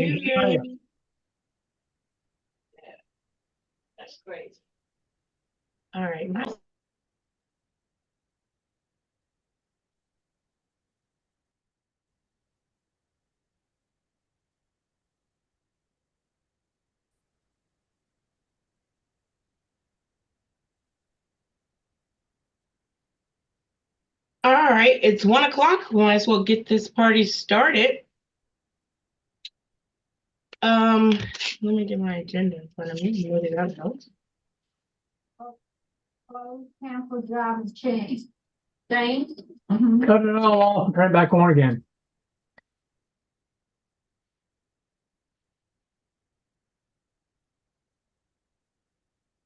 New Year. That's great. All right. All right, it's 1 o'clock. We might as well get this party started. Let me get my agenda in front of me. What did I note? Cancel job has changed. James? Cut it all off and turn it back on again.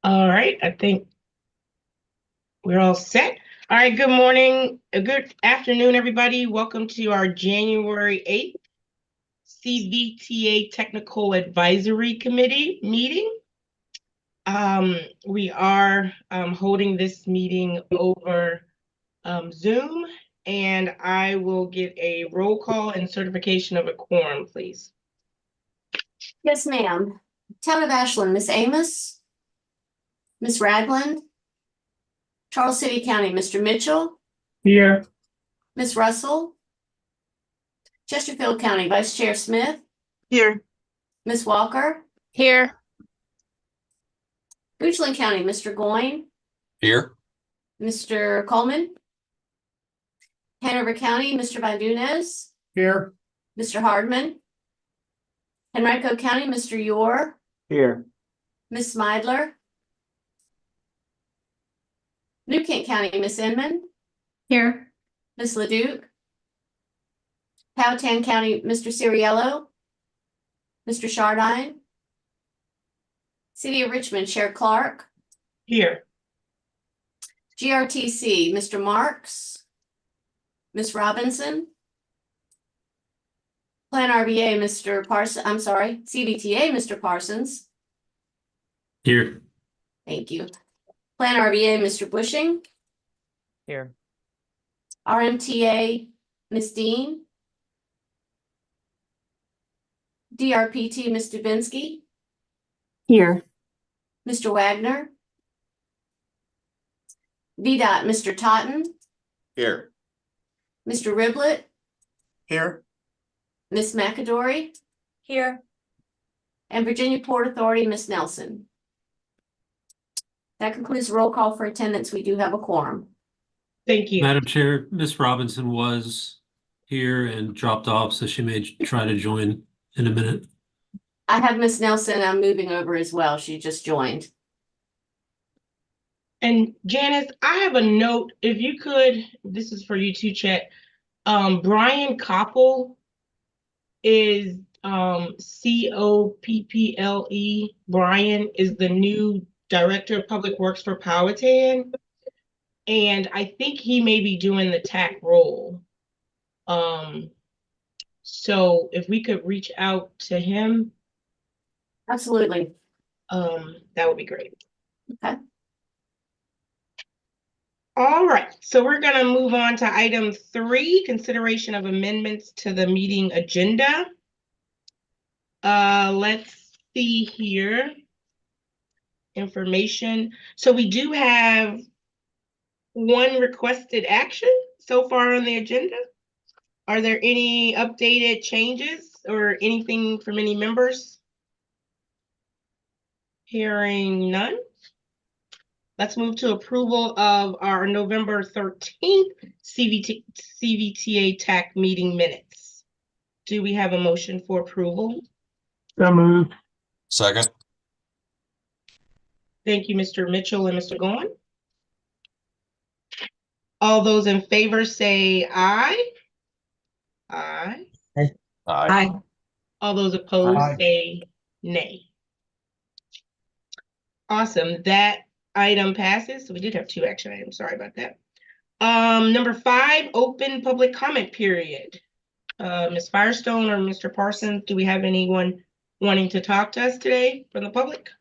All right, I think we're all set. All right, good morning, good afternoon, everybody. Welcome to our January 8th CVTA Technical Advisory Committee meeting. We are holding this meeting over Zoom, and I will get a roll call and certification of a quorum, please. Yes, ma'am. Town of Ashland, Miss Amos, Miss Ragland, Charles City County, Mr. Mitchell, Here. Miss Russell, Chesterfield County, Vice Chair Smith, Here. Miss Walker, Here. Goochland County, Mr. Goyne, Here. Mr. Coleman, Hanover County, Mr. Bandunez, Here. Mr. Hardman, Henrico County, Mr. Yor, Here. Miss Smidler, New Kent County, Miss Inman, Here. Miss Leduc, Powhatan County, Mr. Ciriello, Mr. Shardine, City of Richmond, Chair Clark, Here. GRTC, Mr. Marks, Miss Robinson, Plan RBA, Mr. Parsons, I'm sorry, CVTA, Mr. Parsons. Here. Thank you. Plan RBA, Mr. Bushing, Here. RMTA, Ms. Dean, DRPT, Ms. Dubinsky, Here. Mr. Wagner, VDOT, Mr. Totten, Here. Mr. Riblet, Here. Miss McAdory, Here. and Virginia Port Authority, Miss Nelson. That concludes the roll call for attendance. We do have a quorum. Thank you. Madam Chair, Ms. Robinson was here and dropped off, so she may try to join in a minute. I have Miss Nelson. I'm moving over as well. She just joined. And Janice, I have a note. If you could, this is for you too, Chet. Brian Koppel is COPPLE. Brian is the new Director of Public Works for Powhatan. And I think he may be doing the TAC role. So if we could reach out to him, Absolutely. that would be great. Okay. All right, so we're gonna move on to item 3, consideration of amendments to the meeting agenda. Let's see here. Information. So we do have one requested action so far on the agenda. Are there any updated changes or anything from any members? Hearing none. Let's move to approval of our November 13th CVTA TAC meeting minutes. Do we have a motion for approval? So moved. Second. Thank you, Mr. Mitchell and Mr. Goin. All those in favor say aye. Aye. Aye. All those opposed Aye. say nay. Awesome. That item passes. So we did have 2 action items. Sorry about that. Number 5, open public comment period. Ms. Firestone or Mr. Parsons, do we have anyone wanting to talk to us today from the public?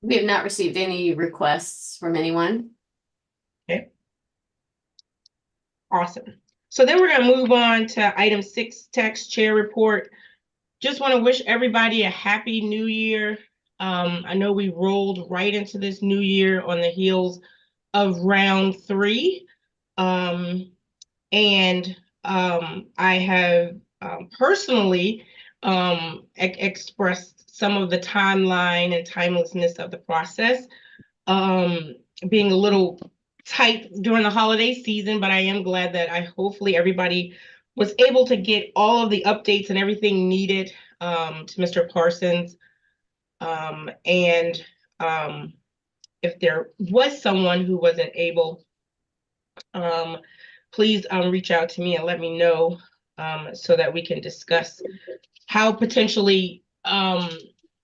We have not received any requests from anyone. Okay. Awesome. So then we're going to move on to item 6, tax chair report. just want to wish everybody a happy new year. I know we rolled right into this new year on the heels of round 3. I have personally expressed some of the timeline and timelessness of the process, being a little tight during the holiday season, but I am glad that hopefully everybody was able to get all of the updates and everything needed to Mr. Parsons. If there was someone who wasn't able, please reach out to me and let me know so that we can discuss how potentially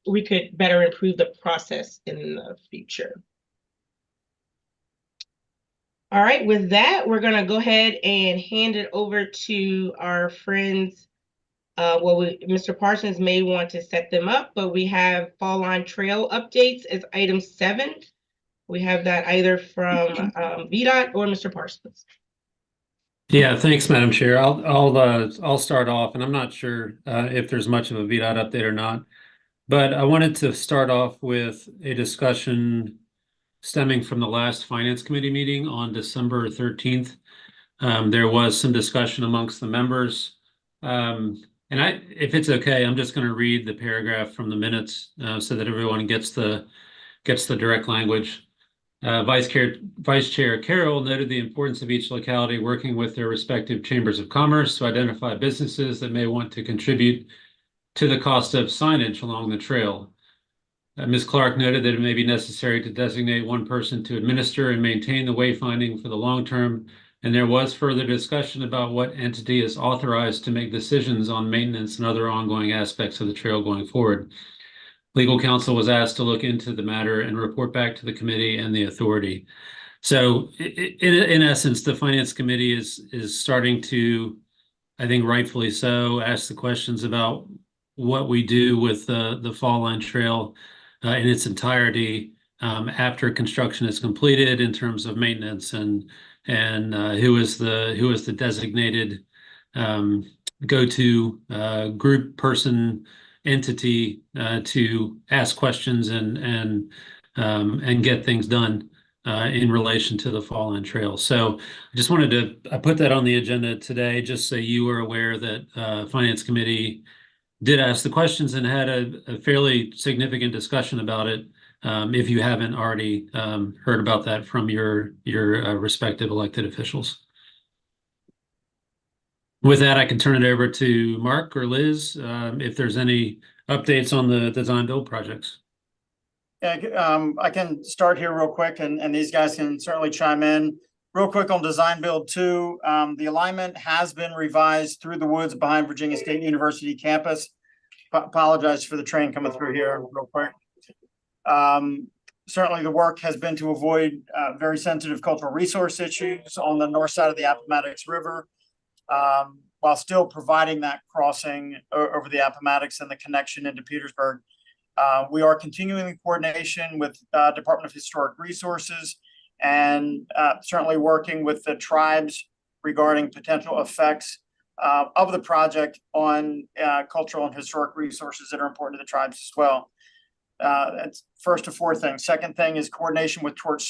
we could better improve the process in the future. All right, with that, we're gonna go ahead and hand it over to our friends. Mr. Parsons may want to set them up, but we have Fall Line Trail updates as item 7. We have that either from VDOT or Mr. Parsons. Yeah, thanks, Madam Chair. I'll start off, and I'm not sure if there's much of a VDOT update or not, but I wanted to start off with a discussion stemming from the last Finance Committee meeting on December 13th. There was some discussion amongst the members. If it's okay, I'm just going to read the paragraph from the minutes so that everyone gets the direct language. Vice Chair Carroll noted the importance of each locality working with their respective chambers of commerce to identify businesses that may want to contribute to the cost of signage along the trail. Ms. Clark noted that it may be necessary to designate one person to administer and maintain the wayfinding for the long term, and there was further discussion about what entity is authorized to make decisions on maintenance and other ongoing aspects of the trail going forward. Legal counsel was asked to look into the matter and report back to the committee and the authority. So in essence, the Finance Committee is starting to, I think rightfully so, ask the questions about what we do with the Fall Line Trail in its entirety after construction is completed in terms of maintenance and who is the designated go-to group person entity to ask questions and get things done in relation to the Fall Line Trail. So I just wanted to put that on the agenda today, just so you are aware that Finance Committee did ask the questions and had a fairly significant discussion about it. If you haven't already heard about that from your respective elected officials. With that, I can turn it over to Mark or Liz if there's any updates on the design build projects. Yeah, I can start here real quick, and these guys can certainly chime in. Real quick on design build 2, the alignment has been revised through the woods behind Virginia State University campus. Apologize for the train coming through here real quick. Certainly the work has been to avoid very sensitive cultural resource issues on the north side of the Appomattox River, while still providing that crossing over the Appomattox and the connection into Petersburg. We are continuing the coordination with Department of Historic Resources and certainly working with the tribes regarding potential effects of the project on cultural and historic resources that are important to the tribes as well. That's first of 4 things. Second thing is coordination with Torch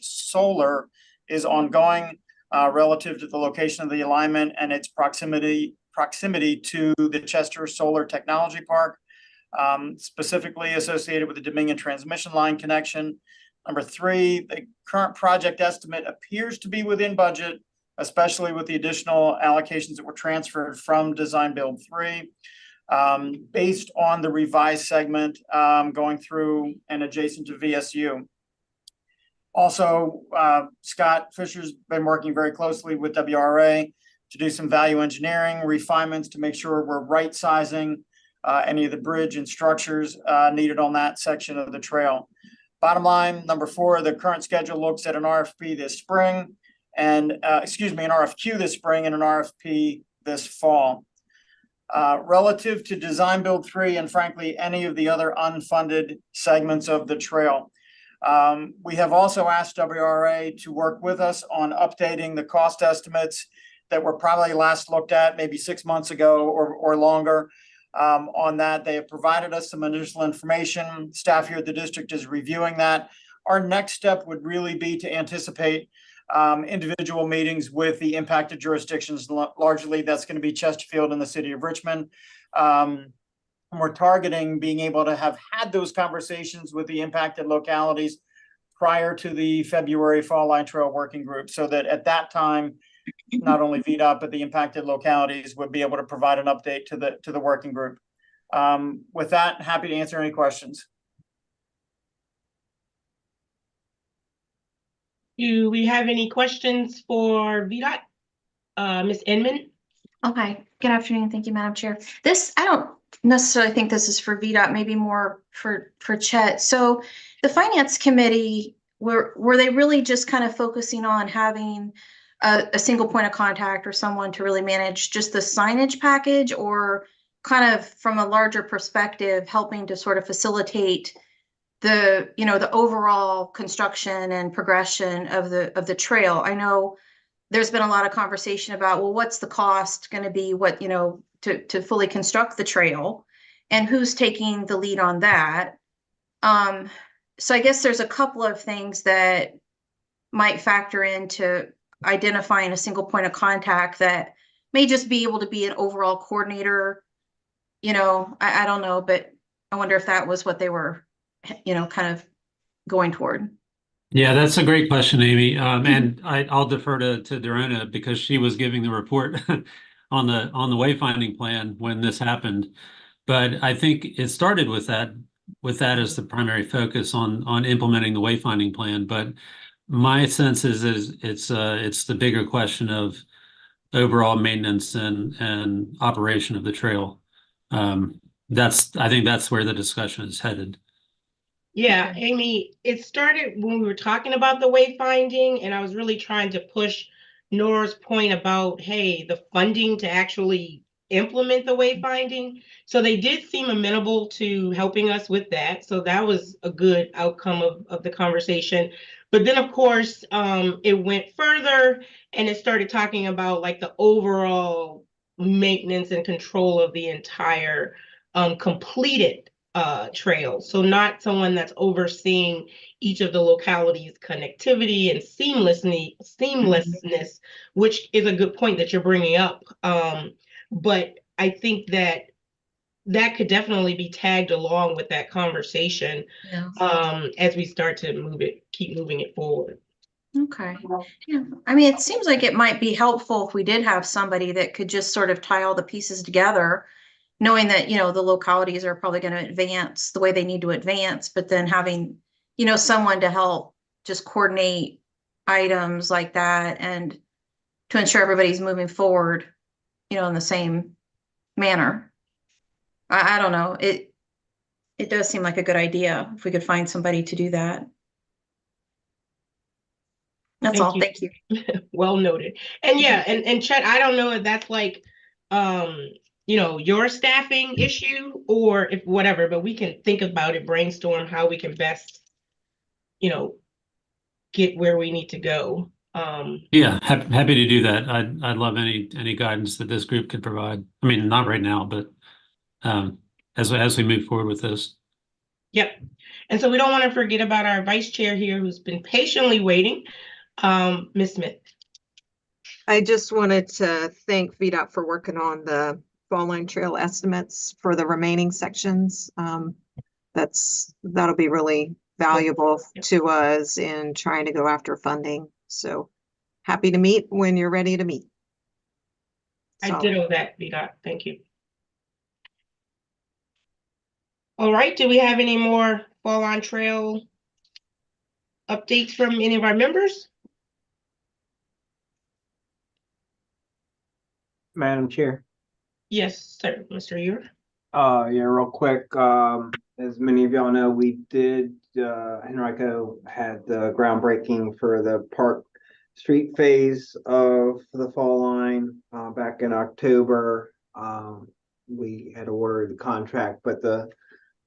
Solar is ongoing relative to the location of the alignment and its proximity to the Chester Solar Technology Park, specifically associated with the Dominion transmission line connection. Number 3, the current project estimate appears to be within budget, especially with the additional allocations that were transferred from design build 3, based on the revised segment going through and adjacent to VSU. Also, Scott Fisher's been working very closely with WRA to do some value engineering refinements to make sure we're right sizing any of the bridge and structures needed on that section of the trail. Bottom line, number 4, the current schedule looks at an RFP this spring and, an RFQ this spring and an RFP this fall. Relative to design build 3 and frankly, any of the other unfunded segments of the trail, we have also asked WRA to work with us on updating the cost estimates that were probably last looked at maybe 6 months ago or longer. on that. They have provided us some initial information. Staff here at the district is reviewing that. Our next step would really be to anticipate individual meetings with the impacted jurisdictions. Largely, that's going to be Chesterfield and the city of Richmond. We're targeting being able to have had those conversations with the impacted localities prior to the February Fall Line Trail Working Group, so that at that time, not only VDOT, but the impacted localities would be able to provide an update to the working group. With that, happy to answer any questions. Do we have any questions for VDOT? Ms. Inman? Okay, good afternoon. Thank you, Madam Chair. I don't necessarily think this is for VDOT, maybe more for Chet. So the Finance Committee, were they really just kind of focusing on having a single point of contact or someone to really manage just the signage package, or kind of from a larger perspective, helping to sort of facilitate the overall construction and progression of the trail? I know there's been a lot of conversation about, well, what's the cost going to be, to fully construct the trail, and who's taking the lead on that. So I guess there's a couple of things that might factor into identifying a single point of contact that may just be able to be an overall coordinator. I don't know, but I wonder if that was what they were, kind of going toward. Yeah, that's a great question, Amy. And I'll defer to Dorona because she was giving the report on the wayfinding plan when this happened. But I think it started with that as the primary focus on implementing the wayfinding plan. But my sense is it's the bigger question of overall maintenance and operation of the trail. I think that's where the discussion is headed. Yeah, Amy, it started when we were talking about the wayfinding, and I was really trying to push Nora's point about, hey, the funding to actually implement the wayfinding. So they did seem amenable to helping us with that. So that was a good outcome of the conversation. But then, of course, it went further, and it started talking about like the overall maintenance and control of the entire completed trail. So not someone that's overseeing each of the localities' connectivity and seamlessness, which is a good point that you're bringing up. But I think that could definitely be tagged along with that conversation, as we start to keep moving it forward. Okay. Yeah. I mean, it seems like it might be helpful if we did have somebody that could just sort of tie all the pieces together, knowing that, the localities are probably going to advance the way they need to advance, but then having, someone to help just coordinate items like that and to ensure everybody's moving forward, in the same manner. I don't know. It does seem like a good idea if we could find somebody to do that. That's all. Thank you. Well noted. And yeah, and Chet, I don't know if that's like, your staffing issue or if whatever, but we can think about it, brainstorm how we can best, get where we need to go. Yeah, happy to do that. I'd love any guidance that this group could provide. I mean, not right now, but as we move forward with this. Yep. And so we don't want to forget about our vice chair here who's been patiently waiting, Ms. Smith. I just wanted to thank VDOT for working on the Fall Line Trail estimates for the remaining sections. That'll be really valuable to us in trying to go after funding. So happy to meet when you're ready to meet. I ditto that, VDOT. Thank you. All right. Do we have any more Fall Line Trail updates from any of our members? Madam Chair. Yes, sir, Mr. Ewer. Yeah, real quick. As many of y'all know, we did, Henrico had the groundbreaking for the Park Street phase of the Fall Line back in October. We had ordered the contract, but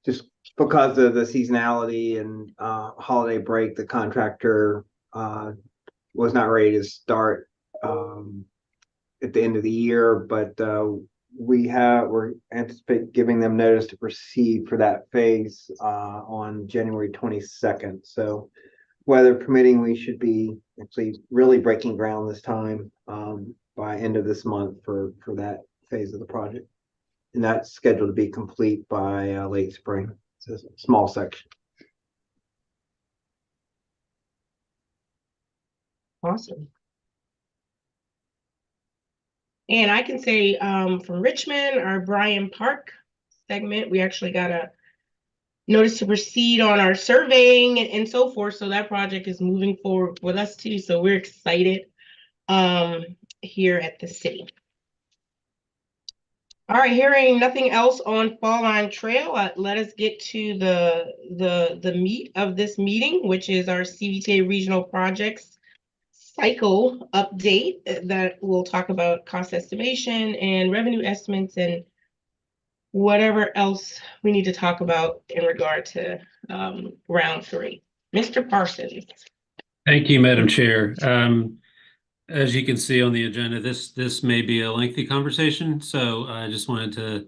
just because of the seasonality and holiday break, the contractor was not ready to start at the end of the year, but we're anticipate giving them notice to proceed for that phase on January 22nd. So weather permitting, we should be actually really breaking ground this time by end of this month for that phase of the project. And that's scheduled to be complete by late spring. It's a small section. Awesome. And I can say from Richmond, our Bryan Park segment, we actually got a notice to proceed on our surveying and so forth. So that project is moving forward with us too. So we're excited here at the city. All right, hearing nothing else on Fall Line Trail, let us get to the meat of this meeting, which is our CVTA regional projects cycle update that will talk about cost estimation and revenue estimates and whatever else we need to talk about in regard to round 3. Mr. Parsons. Thank you, Madam Chair. As you can see on the agenda, this may be a lengthy conversation, so I just wanted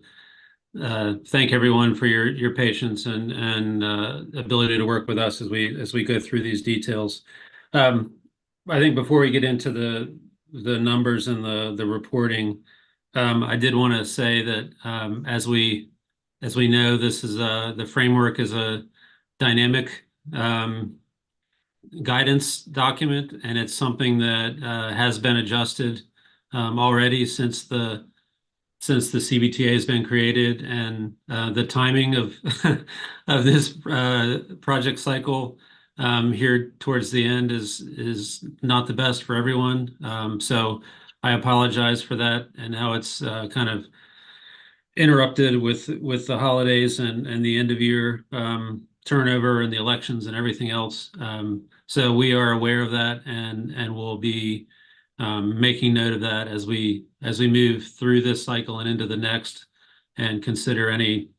to thank everyone for your patience and ability to work with us as we go through these details. I think before we get into the numbers and the reporting, I did want to say that as we know, this is the framework is a dynamic guidance document, and it's something that has been adjusted already since the CVTA has been created, and the timing of of this project cycle here towards the end is not the best for everyone. So I apologize for that and how it's kind of interrupted with the holidays and the end of year turnover and the elections and everything else. So we are aware of that and we'll be making note of that as we move through this cycle and into the next, and consider any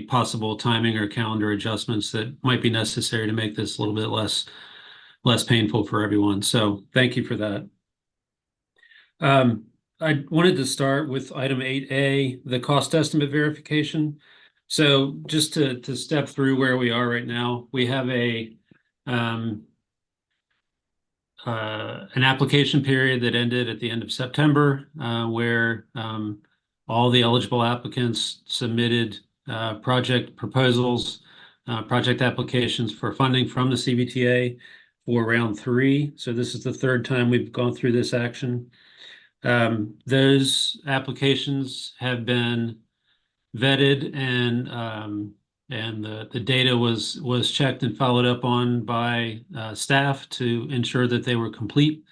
possible timing or calendar adjustments that might be necessary to make this a little bit less painful for everyone. So thank you for that. I wanted to start with item 8A, the cost estimate verification. So just to step through where we are right now, we have an application period that ended at the end of September, where all the eligible applicants submitted project proposals, project applications for funding from the CVTA for round 3. So this is the 3rd time we've gone through this action. Those applications have been vetted, and the data was checked and followed up on by staff to ensure that they were complete.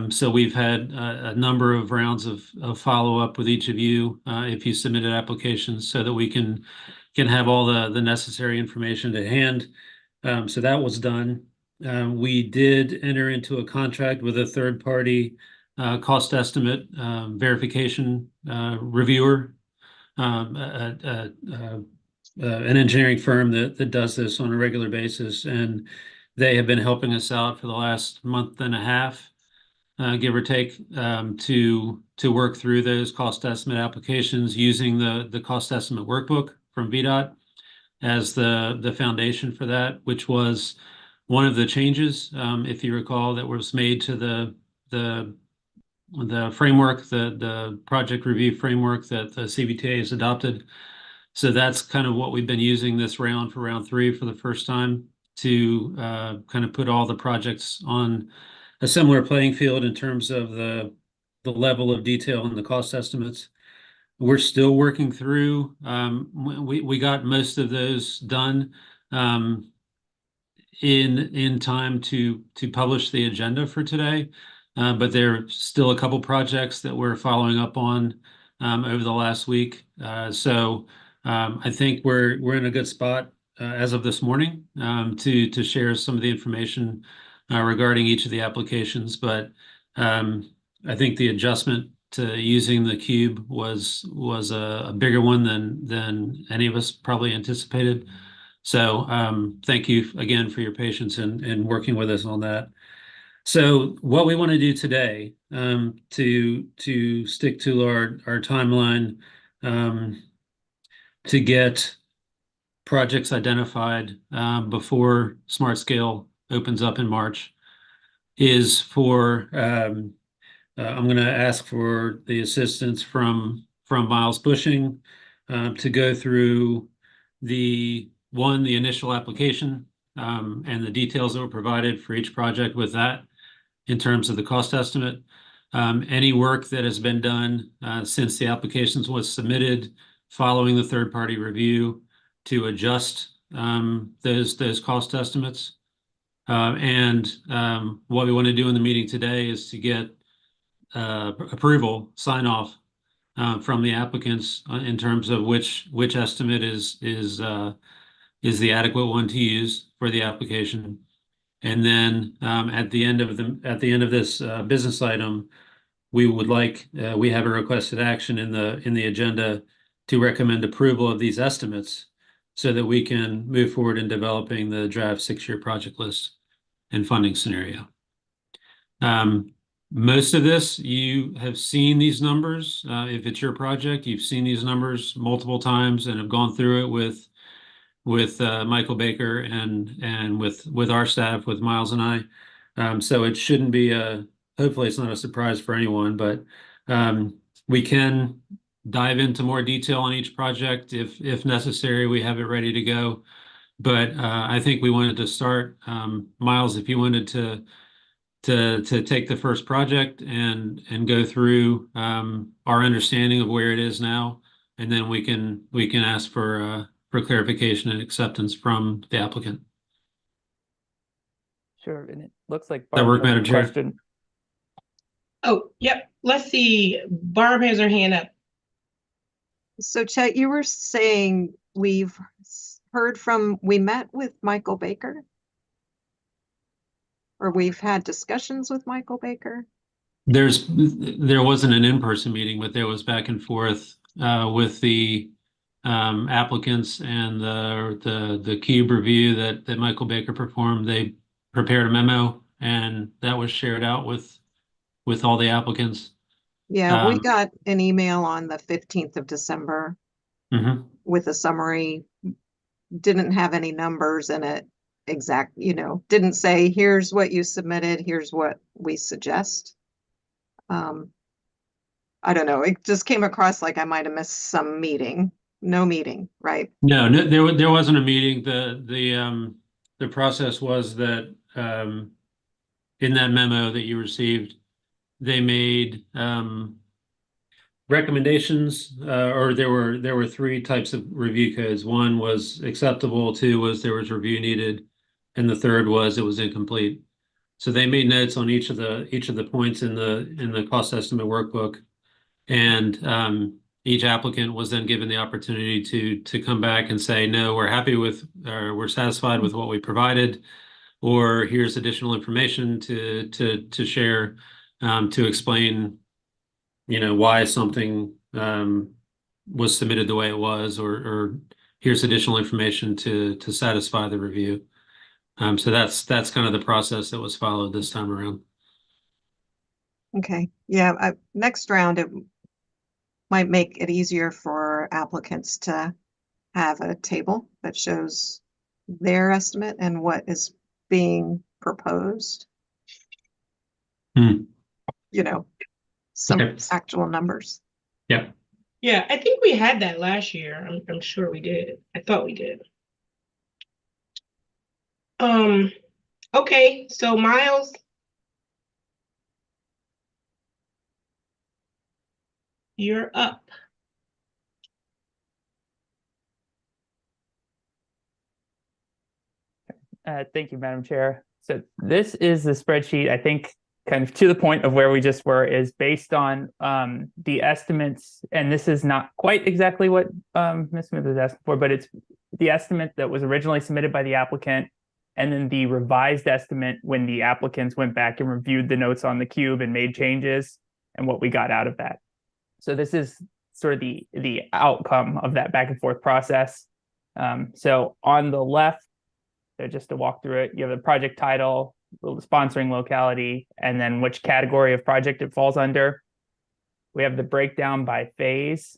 So we've had a number of rounds of follow-up with each of you if you submitted applications, so that we can have all the necessary information to hand. So that was done. We did enter into a contract with a third-party cost estimate verification reviewer, an engineering firm that does this on a regular basis, and they have been helping us out for the last month and a half, give or take, to work through those cost estimate applications using the cost estimate workbook from VDOT as the foundation for that, which was one of the changes, if you recall, that was made to the framework, the project review framework that the CVTA has adopted. So that's kind of what we've been using this round for round 3 for the first time, to kind of put all the projects on a similar playing field in terms of the level of detail and the cost estimates. We're still working through. We got most of those done in time to publish the agenda for today. But there are still a couple projects that we're following up on over the last week. So I think we're in a good spot as of this morning to share some of the information regarding each of the applications. But I think the adjustment to using the cube was a bigger one than any of us probably anticipated. So thank you again for your patience in working with us on that. So what we want to do today, to stick to our timeline, to get projects identified before Smart Scale opens up in March, is for I'm going to ask for the assistance from Miles Bushing to go through the initial application and the details that were provided for each project with that in terms of the cost estimate. Any work that has been done since the applications was submitted following the third-party review to adjust those cost estimates. And what we want to do in the meeting today is to get approval, sign off from the applicants in terms of which estimate is the adequate one to use for the application. And then at the end of this business item, we have a requested action in the agenda to recommend approval of these estimates so that we can move forward in developing the draft 6-year project list and funding scenario. Most of this, you have seen these numbers. If it's your project, you've seen these numbers multiple times and have gone through it with Michael Baker and with our staff, with Miles and I. So it shouldn't be hopefully it's not a surprise for anyone, but we can dive into more detail on each project if necessary. We have it ready to go. But I think we wanted to start, Miles, if you wanted to take the first project and go through our understanding of where it is now, and then we can ask for clarification and acceptance from the applicant. Sure, and it looks like That work, Barb has a Madam Chair? question. Oh, yep. Let's see. Barb has her hand up. So Chet, you were saying we met with Michael Baker? Or we've had discussions with Michael Baker? There wasn't an in-person meeting, but there was back and forth with the applicants and the cube review that Michael Baker performed. They prepared a memo and that was shared out with all the applicants. Yeah, we got an email on the 15th of December with a summary. Didn't have any numbers in it didn't say, here's what you submitted, here's what we suggest. I don't know, it just came across like I might have missed some meeting. No meeting, right? No, there wasn't a meeting. The process was that in that memo that you received, they made recommendations, or there were 3 types of review codes. 1 was acceptable, 2 was there was review needed, and the 3rd was it was incomplete. So they made notes on each of the points in the cost estimate workbook, and each applicant was then given the opportunity to come back and say, no, we're happy with, or we're satisfied with what we provided, or here's additional information to share to explain, why something was submitted the way it was, or here's additional information to satisfy the review. So that's kind of the process that was followed this time around. Okay, yeah, next round it might make it easier for applicants to have a table that shows their estimate and what is being proposed. Some Okay. actual numbers. Yeah. Yeah, I think we had that last year. I'm sure we did. I thought we did. Okay, so Miles. You're up. Thank you, Madam Chair. So this is the spreadsheet, I think, kind of to the point of where we just were, is based on the estimates, and this is not quite exactly what Ms. Smith was asking for, but it's the estimate that was originally submitted by the applicant, and then the revised estimate when the applicants went back and reviewed the notes on the cube and made changes, and what we got out of that. So this is sort of the outcome of that back and forth process. So on the left, just to walk through it, you have the project title, sponsoring locality, and then which category of project it falls under. We have the breakdown by phase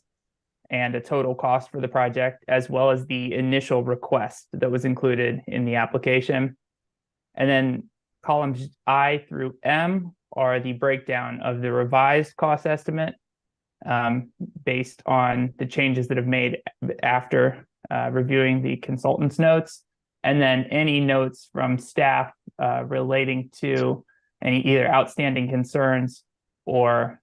and a total cost for the project, as well as the initial request that was included in the application. And then columns I through M are the breakdown of the revised cost estimate based on the changes that have made after reviewing the consultant's notes, and then any notes from staff relating to any either outstanding concerns or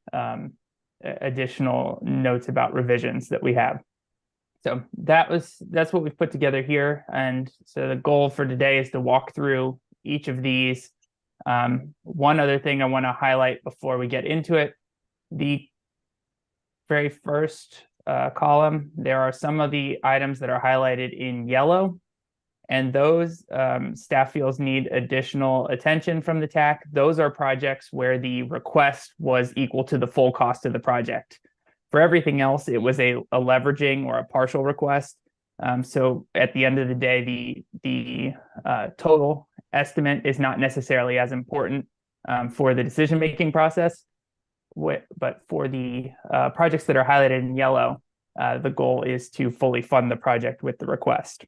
additional notes about revisions that we have. So that's what we've put together here. And so the goal for today is to walk through each of these. One other thing I want to highlight before we get into it, the very first column, there are some of the items that are highlighted in yellow, and those staff feels need additional attention from the TAC. Those are projects where the request was equal to the full cost of the project. For everything else, it was a leveraging or a partial request. So at the end of the day, the total estimate is not necessarily as important for the decision-making process. But for the projects that are highlighted in yellow, the goal is to fully fund the project with the request.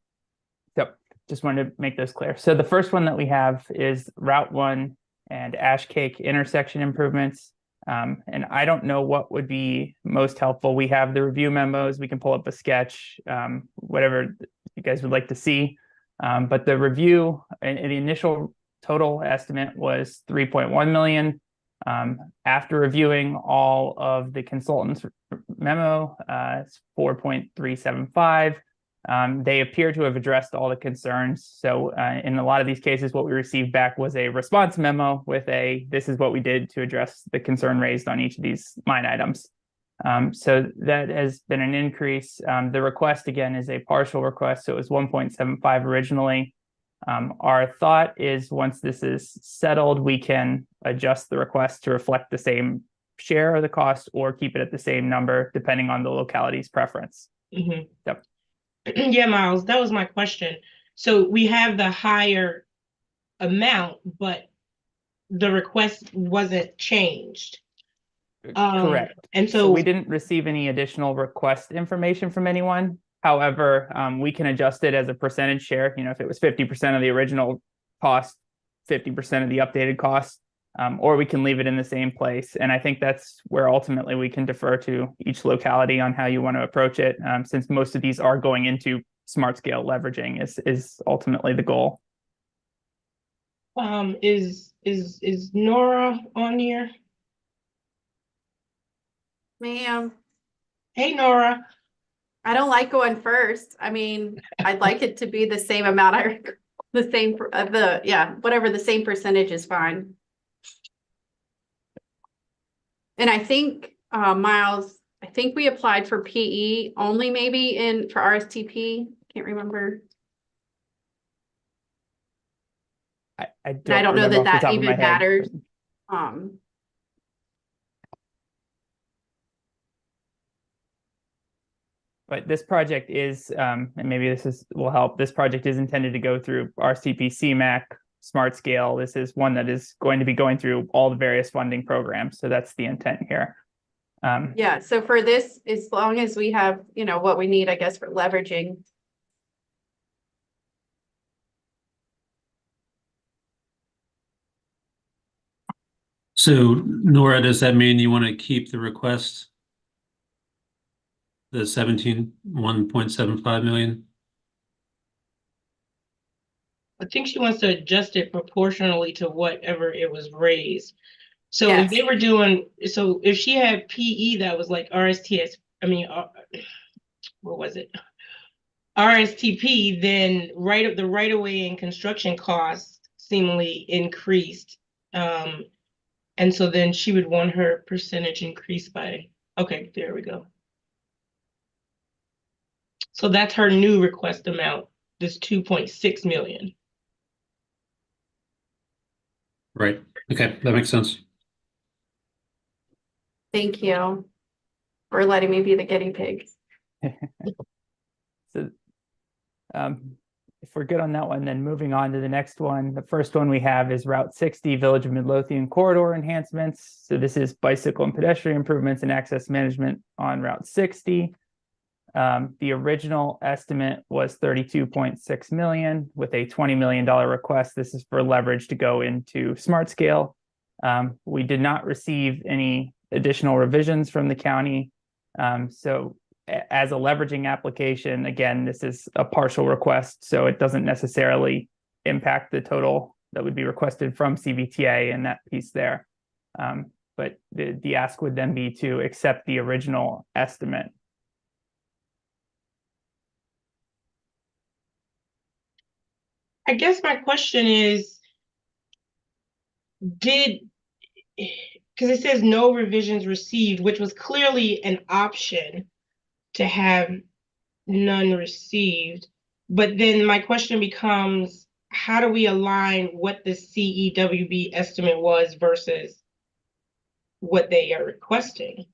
So just wanted to make those clear. So the first one that we have is Route 1 and Ash Cake intersection improvements. And I don't know what would be most helpful. We have the review memos. We can pull up a sketch, whatever you guys would like to see. But the review and the initial total estimate was 3.1 million. After reviewing all of the consultant's memo, it's 4.375. They appear to have addressed all the concerns. So in a lot of these cases, what we received back was a response memo with this is what we did to address the concern raised on each of these line items. So that has been an increase. The request, again, is a partial request. So it was 1.75 originally. Our thought is once this is settled, we can adjust the request to reflect the same share of the cost or keep it at the same number, depending on the locality's preference. Mm-hmm. Yep. Yeah, Miles, that was my question. So we have the higher amount, but the request wasn't changed. Correct. And So we didn't receive any additional request information from anyone. However, we can adjust it as a percentage share. You know, if it was 50% of the original cost, 50% of the updated cost, or we can leave it in the same place. And I think that's where ultimately we can defer to each locality on how you want to approach it, since most of these are going into smart scale leveraging is ultimately the goal. Is Nora on here? Ma'am, Hey, Nora. I don't like going first. I mean, I'd like it to be the same amount. Whatever the same percentage is fine. And I think, Miles, I think we applied for PE only maybe for RSTP. Can't remember. I don't know remember off the that top of even my head. matters. But this project is, and maybe will help. This project is intended to go through RCP CMAC, Smart Scale. This is one that is going to be going through all the various funding programs. So that's the intent here. Yeah, so for this, as long as we have, what we need, I guess, for leveraging. So Nora, does that mean you want to keep the request? The 1.75 million? I think she wants to adjust it proportionally to whatever it was raised. So Yes. if they were doing, so if she had PE that was like RSTS, what was it? RSTP, then the right of way and construction costs seemingly increased. And so then she would want her percentage increased by, okay, there we go. So that's her new request amount, this 2.6 million. Right. Okay, that makes sense. Thank you for letting me be the guinea pig. So we're good on that one, then moving on to the next one. The first one we have is Route 60 Village of Midlothian Corridor Enhancements. So this is bicycle and pedestrian improvements and access management on Route 60. The original estimate was 32.6 million with a $20 million request. This is for leverage to go into smart scale. We did not receive any additional revisions from the county. So as a leveraging application, again, this is a partial request, so it doesn't necessarily impact the total that would be requested from CVTA and that piece there. But the ask would then be to accept the original estimate. I guess my question is, because it says no revisions received, which was clearly an option to have none received. But then my question becomes, how do we align what the CEWB estimate was versus what they are requesting?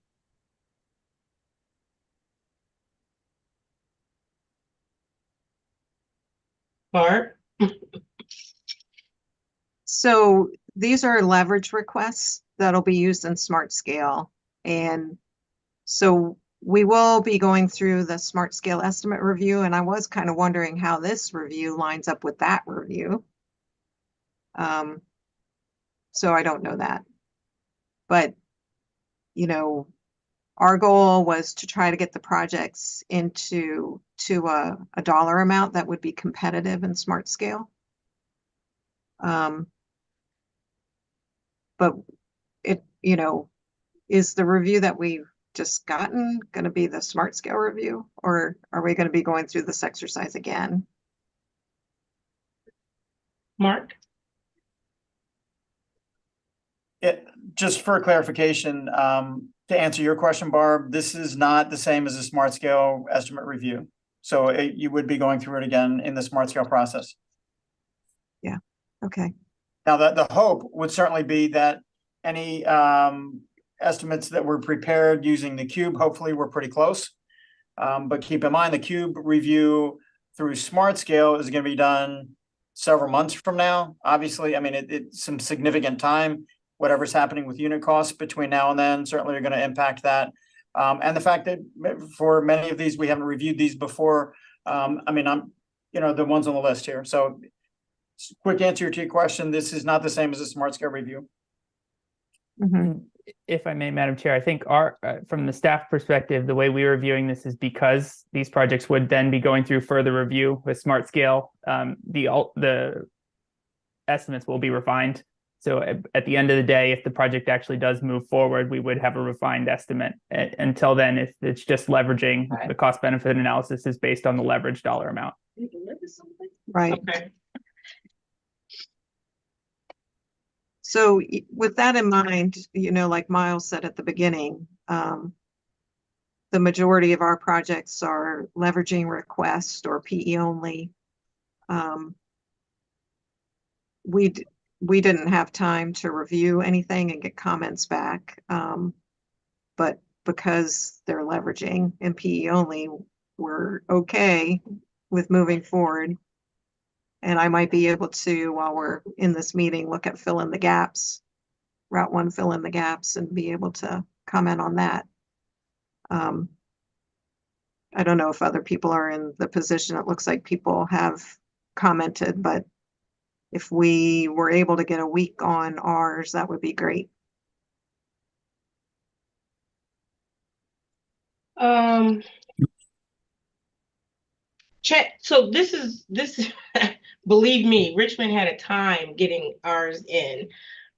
Barb? So these are leverage requests that'll be used in smart scale. And so we will be going through the smart scale estimate review, and I was kind of wondering how this review lines up with that review. So I don't know that. But, you know, our goal was to try to get the projects into a dollar amount that would be competitive in smart scale. But it, you know, is the review that we've just gotten going to be the smart scale review, or are we going to be going through this exercise again? Mark? Just for clarification, to answer your question, Barb, this is not the same as a smart scale estimate review. So you would be going through it again in the smart scale process. Yeah. Okay. Now, the hope would certainly be that any estimates that were prepared using the cube, hopefully we're pretty close. But keep in mind, the cube review through smart scale is going to be done several months from now. Obviously, I mean, it's some significant time. Whatever's happening with unit costs between now and then certainly are going to impact that. And the fact that for many of these, we haven't reviewed these before. I mean, the ones on the list here. So quick answer to your question, this is not the same as a smart scale review. Mm-hmm. If I may, Madam Chair, I think from the staff perspective, the way we were viewing this is because these projects would then be going through further review with smart scale, the estimates will be refined. So at the end of the day, if the project actually does move forward, we would have a refined estimate. Until then, if it's just leveraging, the cost benefit analysis is based on the leverage dollar amount. Right. Okay. So with that in mind, you know, like Miles said at the beginning, the majority of our projects are leveraging request or PE only. We didn't have time to review anything and get comments back. But because they're leveraging and PE only, we're okay with moving forward. And I might be able to, while we're in this meeting, look at fill in the gaps, Route 1 fill in the gaps, and be able to comment on that. I don't know if other people are in the position. It looks like people have commented, but if we were able to get a week on ours, that would be great. Chet, so this is believe me, Richmond had a time getting ours in.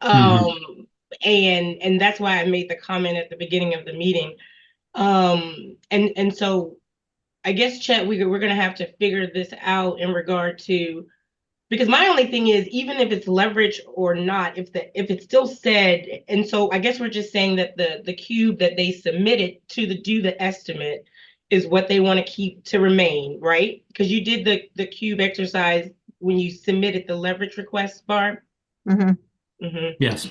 And that's why I made the comment at the beginning of the meeting. And so I guess, Chet, we're gonna have to figure this out in regard to, because my only thing is, even if it's leverage or not, if it's still said, and so I guess we're just saying that the cube that they submitted to do the estimate is what they want to keep to remain, right? Because you did the cube exercise when you submitted the leverage request, Barb. Mm-hmm. Mm-hmm. Yes.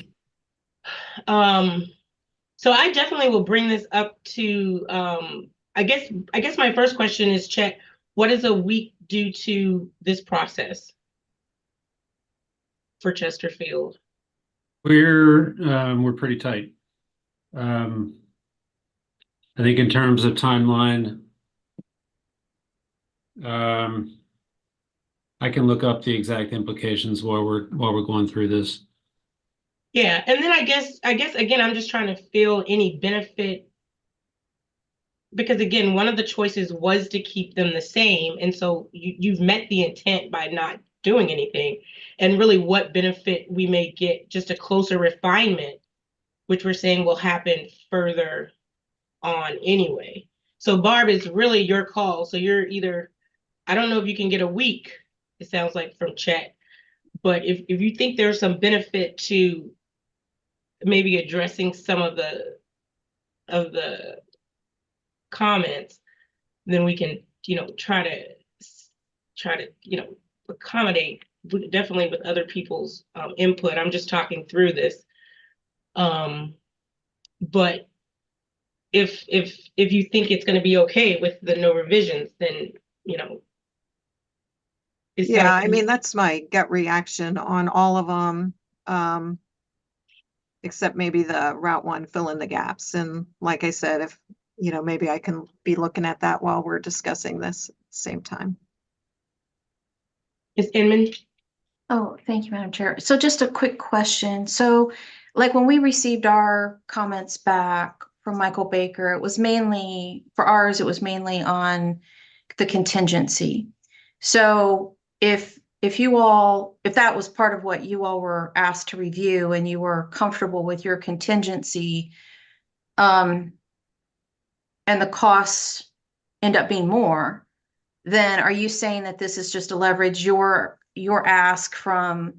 So I definitely will bring this up to I guess my first question is, Chet, what does a week due to this process for Chesterfield? We're pretty tight. I think in terms of timeline, I can look up the exact implications while we're going through this. Yeah, and then I guess again, I'm just trying to feel any benefit, because again, one of the choices was to keep them the same, and so you've met the intent by not doing anything, and really what benefit we may get, just a closer refinement, which we're saying will happen further on anyway. So Barb, it's really your call. So you're either, I don't know if you can get a week, it sounds like from Chet, but if you think there's some benefit to maybe addressing some of the comments, then we can, try to, accommodate, definitely with other people's input. I'm just talking through this. But if you think it's going to be okay with the no revisions, then, Yeah, I mean, that's my gut reaction on all of them. Except maybe the Route 1 fill in the gaps. And like I said, if, maybe I can be looking at that while we're discussing this at the same time. Ms. Inman? Oh, thank you, Madam Chair. So just a quick question. So like when we received our comments back from Michael Baker, it was mainly, for ours, it was mainly on the contingency. So if that was part of what you all were asked to review and you were comfortable with your contingency, and the costs end up being more, then are you saying that this is just to leverage your ask from,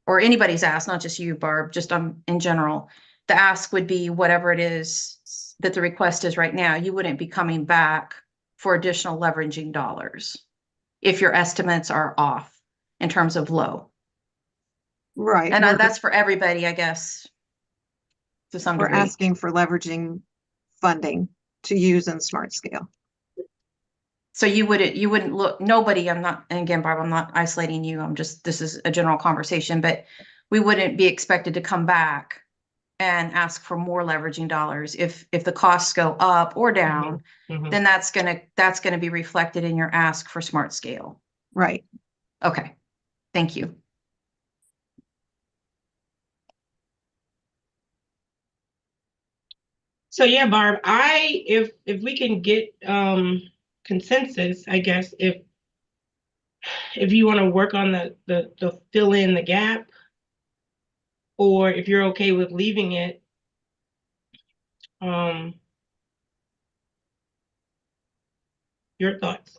or anybody's ask, not just you, Barb, just in general, the ask would be whatever it is that the request is right now. You wouldn't be coming back for additional leveraging dollars if your estimates are off in terms of low. Right. And that's for everybody, I guess, to some We're degree. asking for leveraging funding to use in smart scale. So you wouldn't look, nobody, and again, Barb, I'm not isolating you. This is a general conversation, but we wouldn't be expected to come back and ask for more leveraging dollars. If the costs go up or down, then that's gonna be reflected in your ask for smart scale. Right. Okay, thank you. So yeah, Barb, if we can get consensus, I guess, if you want to work on the fill in the gap, or if you're okay with leaving it, your thoughts?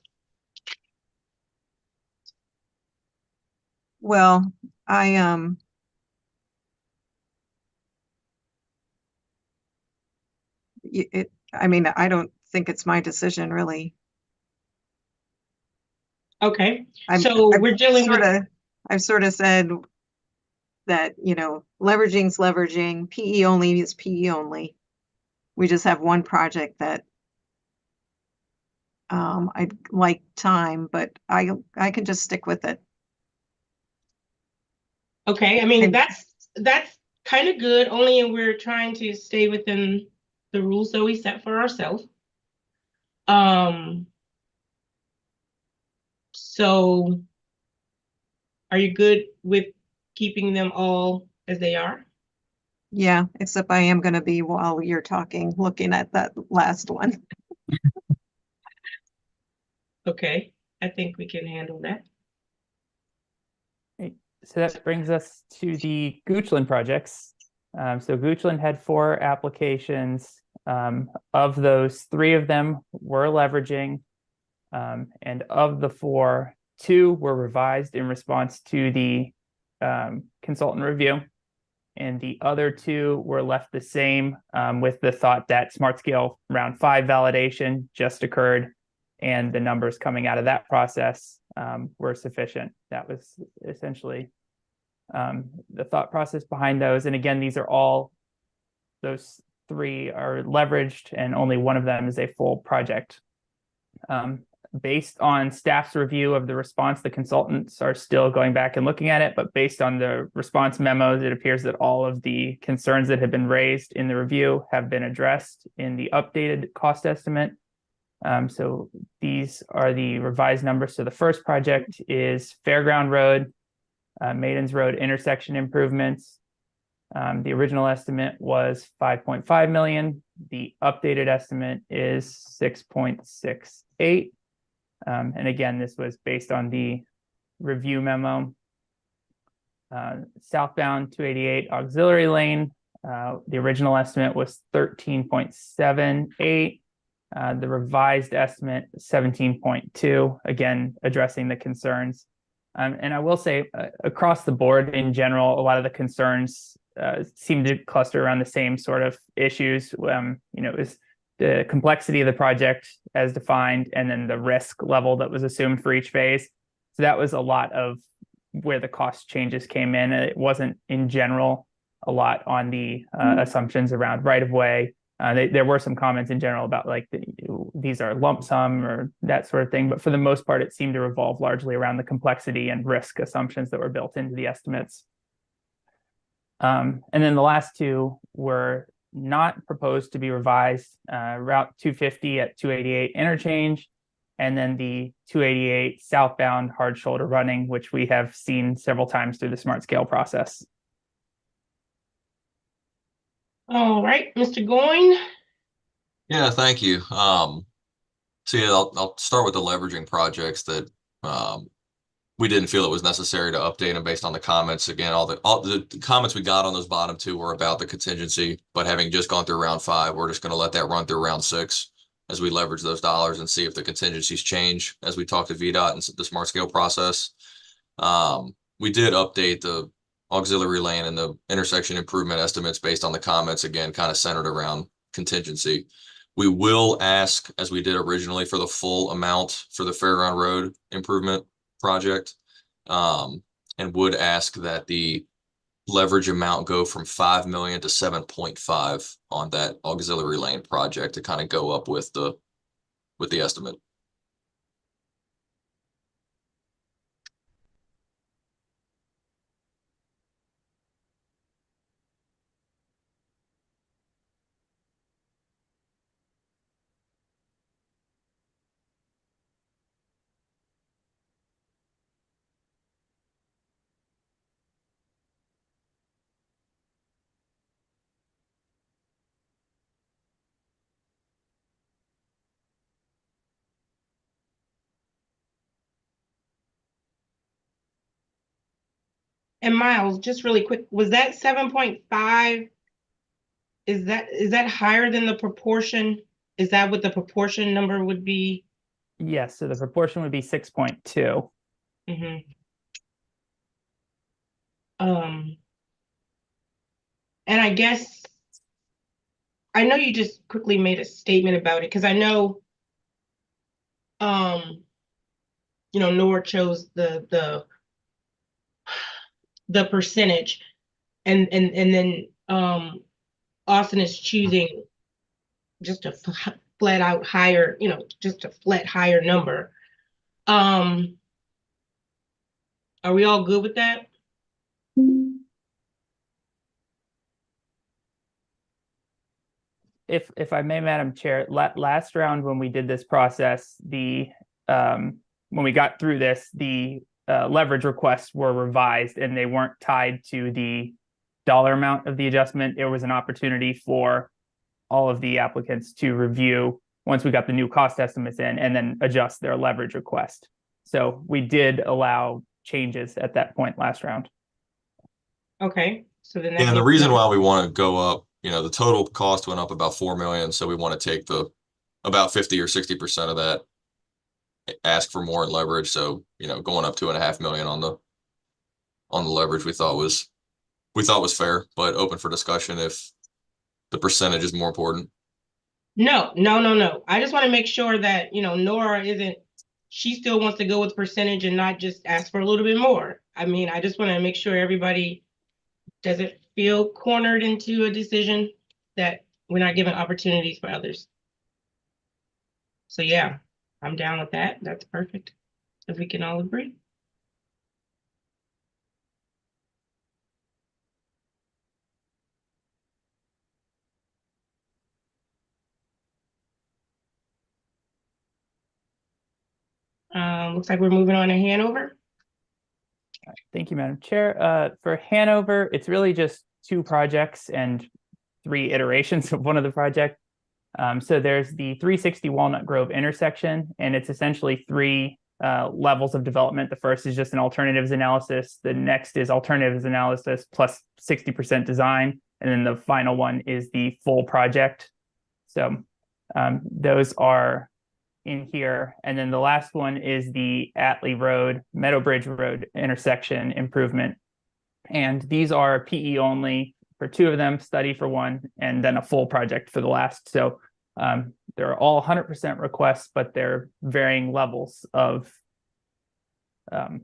Well, I mean, I don't think it's my decision really. Okay, so we're dealing with, I've sort of said that, leveraging's leveraging, PE only is PE only. We just have one project that I'd like time, but I can just stick with it. okay, I mean, that's kind of good, only we're trying to stay within the rules that we set for ourselves. So are you good with keeping them all as they are? Yeah, except I am going to be, while you're talking, looking at that last one. Okay, I think we can handle that. So that brings us to the Goochland projects. So Goochland had 4 applications. Of those, 3 of them were leveraging. And of the 4, 2 were revised in response to the consultant review. And the other 2 were left the same, with the thought that smart scale round 5 validation just occurred, and the numbers coming out of that process were sufficient. That was essentially the thought process behind those. And again, those 3 are leveraged, and only one of them is a full project. based on staff's review of the response, the consultants are still going back and looking at it, but based on the response memos, it appears that all of the concerns that have been raised in the review have been addressed in the updated cost estimate. So these are the revised numbers. So the first project is Fairground Road, Maidens Road intersection improvements. The original estimate was 5.5 million. The updated estimate is 6.68. And again, this was based on the review memo. Southbound 288 auxiliary lane, the original estimate was 13.78. The revised estimate 17.2, again, addressing the concerns. And I will say across the board in general, a lot of the concerns seem to cluster around the same sort of issues. It was the complexity of the project as defined, and then the risk level that was assumed for each phase. So that was a lot of where the cost changes came in. It wasn't in general a lot on the assumptions around right of way. There were some comments in general about like these are lump sum or that sort of thing, but for the most part, it seemed to revolve largely around the complexity and risk assumptions that were built into the estimates. And then the last two were not proposed to be revised. Route 250 at 288 interchange, and then the 288 southbound hard shoulder running, which we have seen several times through the smart scale process. All right, Mr. Goin. Yeah, thank you. So yeah, I'll start with the leveraging projects that we didn't feel it was necessary to update them based on the comments. Again, all the comments we got on those bottom two were about the contingency, but having just gone through round 5, we're just going to let that run through round 6 as we leverage those dollars and see if the contingencies change as we talk to VDOT and the smart scale process. We did update the auxiliary lane and the intersection improvement estimates based on the comments, again, kind of centered around contingency. We will ask, as we did originally, for the full amount for the Fairground Road improvement project, and would ask that the leverage amount go from 5 million to 7.5 on that auxiliary lane project to kind of go up with the estimate. And Miles, just really quick, was that 7.5? Is that higher than the proportion? Is that what the proportion number would be? Yes, so the proportion would be 6.2. Mm-hmm. And I guess I know you just quickly made a statement about it, because I know Nora chose the percentage, and then Austin is choosing just a flat out higher, just a flat higher number. Are we all good with that? If I may, Madam Chair, last round when we did this process, when we got through this, the leverage requests were revised and they weren't tied to the dollar amount of the adjustment. There was an opportunity for all of the applicants to review once we got the new cost estimates in and then adjust their leverage request. So we did allow changes at that point last round. Okay, so then And the reason why we want to go up, the total cost went up about 4 million. So we want to take about 50 or 60% of that, ask for more in leverage. So, going up 2.5 million on the leverage we thought was fair, but open for discussion if the percentage is more important. No. I just want to make sure that, Nora she still wants to go with percentage and not just ask for a little bit more. I mean, I just want to make sure everybody doesn't feel cornered into a decision that we're not giving opportunities for others. So yeah, I'm down with that. That's perfect. If we can all agree. Looks like we're moving on to Hanover. Thank you, Madam Chair. For Hanover, it's really just 2 projects and 3 iterations of one of the project. So there's the 360 Walnut Grove intersection, and it's essentially 3 levels of development. The first is just an alternatives analysis. The next is alternatives analysis plus 60% design. And then the final one is the full project. So those are in here. And then the last one is the Atlee Road, Meadowbridge Road intersection improvement. And these are PE only for 2 of them, study for 1, and then a full project for the last. So they're all 100% requests, but they're varying levels of the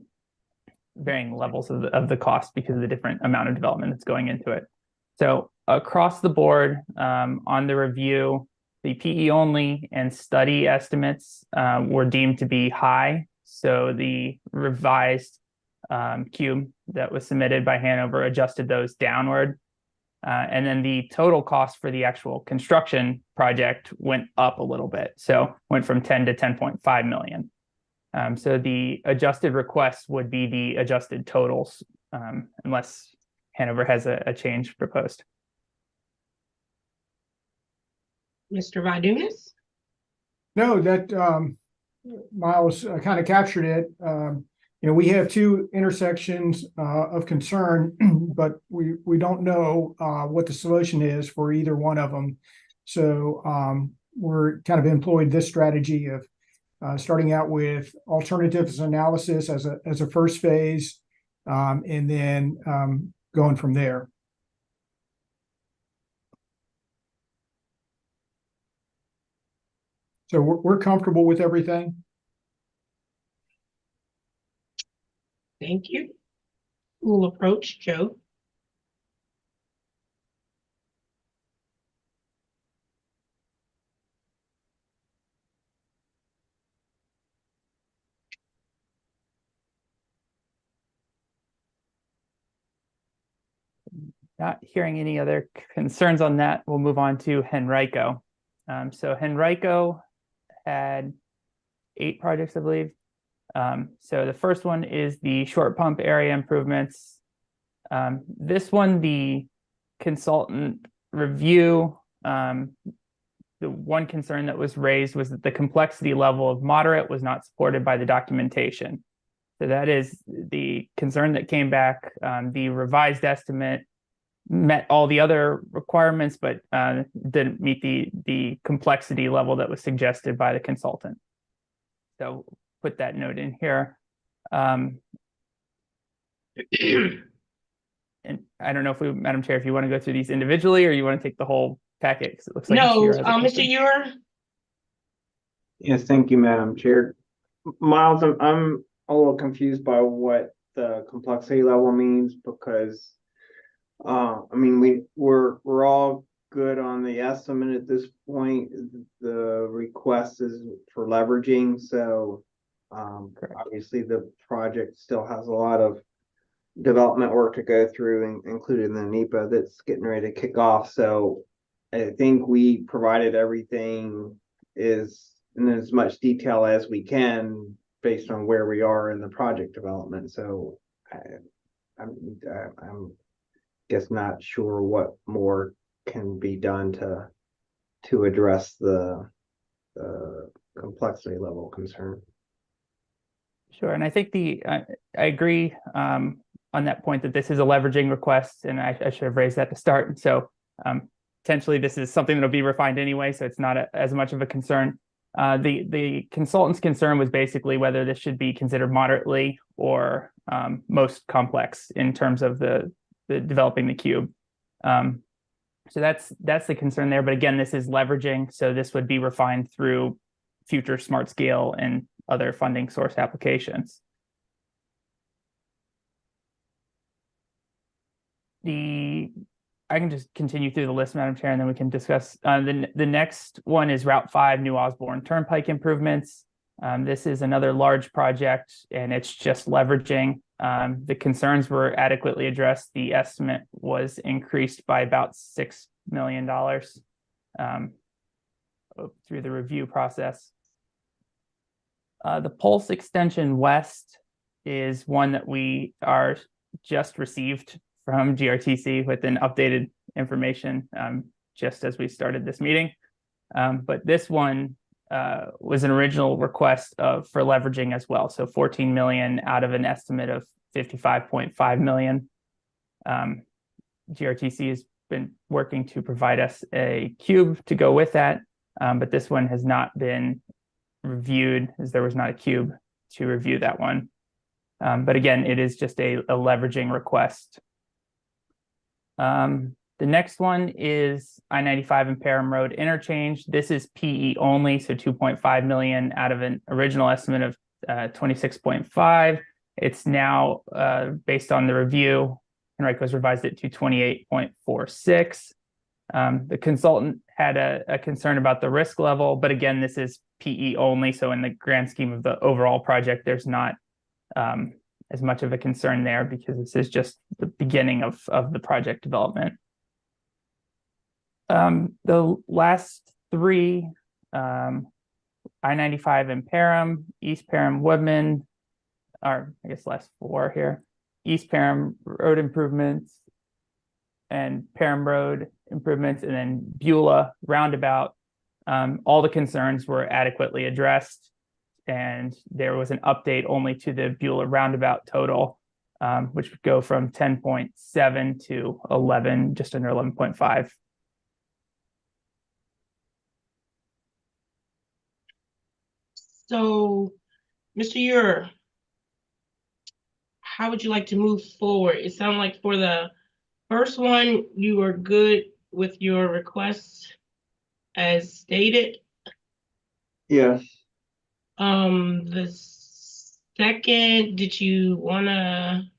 cost because of the different amount of development that's going into it. So across the board on the review, the PE only and study estimates were deemed to be high. So the revised cube that was submitted by Hanover adjusted those downward. And then the total cost for the actual construction project went up a little bit. So went from 10 to 10.5 million. So the adjusted requests would be the adjusted totals unless Hanover has a change proposed. Mr. Vadunas? No, that Miles kind of captured it. We have 2 intersections of concern, but we don't know what the solution is for either one of them. So we're kind of employed this strategy of starting out with alternatives analysis as a first phase, and then going from there. So we're comfortable with everything. Thank you. We'll approach Joe. Not hearing any other concerns on that, we'll move on to Henrico. So Henrico had 8 projects, I believe. So the first one is the short pump area improvements. This one, the consultant review, the one concern that was raised was that the complexity level of moderate was not supported by the documentation. So that is the concern that came back. The revised estimate met all the other requirements, but didn't meet the complexity level that was suggested by the consultant. So put that note in here. And I don't know if Madam Chair, if you want to go through these individually or you want to take the whole packet, because it looks like No, Mr. Ure has a Mr. question. Ure. Yes, thank you, Madam Chair. Miles, I'm a little confused by what the complexity level means because I mean, we're all good on the estimate at this point. The request is for leveraging, so obviously the project still has a lot of development work to go through, including the NEPA that's getting ready to kick off. So I think we provided everything is in as much detail as we can based on where we are in the project development. So I'm guess not sure what more can be done to address the complexity level concern. Sure, and I think I agree on that point that this is a leveraging request, and I should have raised that to start. And so potentially this is something that'll be refined anyway, so it's not as much of a concern. The consultant's concern was basically whether this should be considered moderately or most complex in terms of the developing the cube. So that's the concern there. But again, this is leveraging, so this would be refined through future smart scale and other funding source applications. I can just continue through the list, Madam Chair, and then we can discuss. The next one is Route 5 New Osborne Turnpike improvements. This is another large project and it's just leveraging. The concerns were adequately addressed. The estimate was increased by about $6 million through the review process. The Pulse Extension West is one that we are just received from GRTC with an updated information just as we started this meeting. But this one was an original request for leveraging as well. So 14 million out of an estimate of 55.5 million. GRTC has been working to provide us a cube to go with that. But this one has not been reviewed as there was not a cube to review that one. But again, it is just a leveraging request. The next one is I-95 and Parham Road interchange. This is PE only, so 2.5 million out of an original estimate of 26.5. It's now, based on the review, Henrico's revised it to 28.46. The consultant had a concern about the risk level, but again, this is PE only. So in the grand scheme of the overall project, there's not as much of a concern there because this is just the beginning of the project development. The last three, I-95 and Parham, East Parham Woodman, or I guess last four here, East Parham Road improvements and Parham Road improvements, and then Beulah Roundabout. All the concerns were adequately addressed, and there was an update only to the Beulah Roundabout total, which would go from 10.7 to 11, just under 11.5. So, Mr. Ure, how would you like to move forward? It sounded like for the first one, you were good with your requests as stated. Yes. The second, did you wanna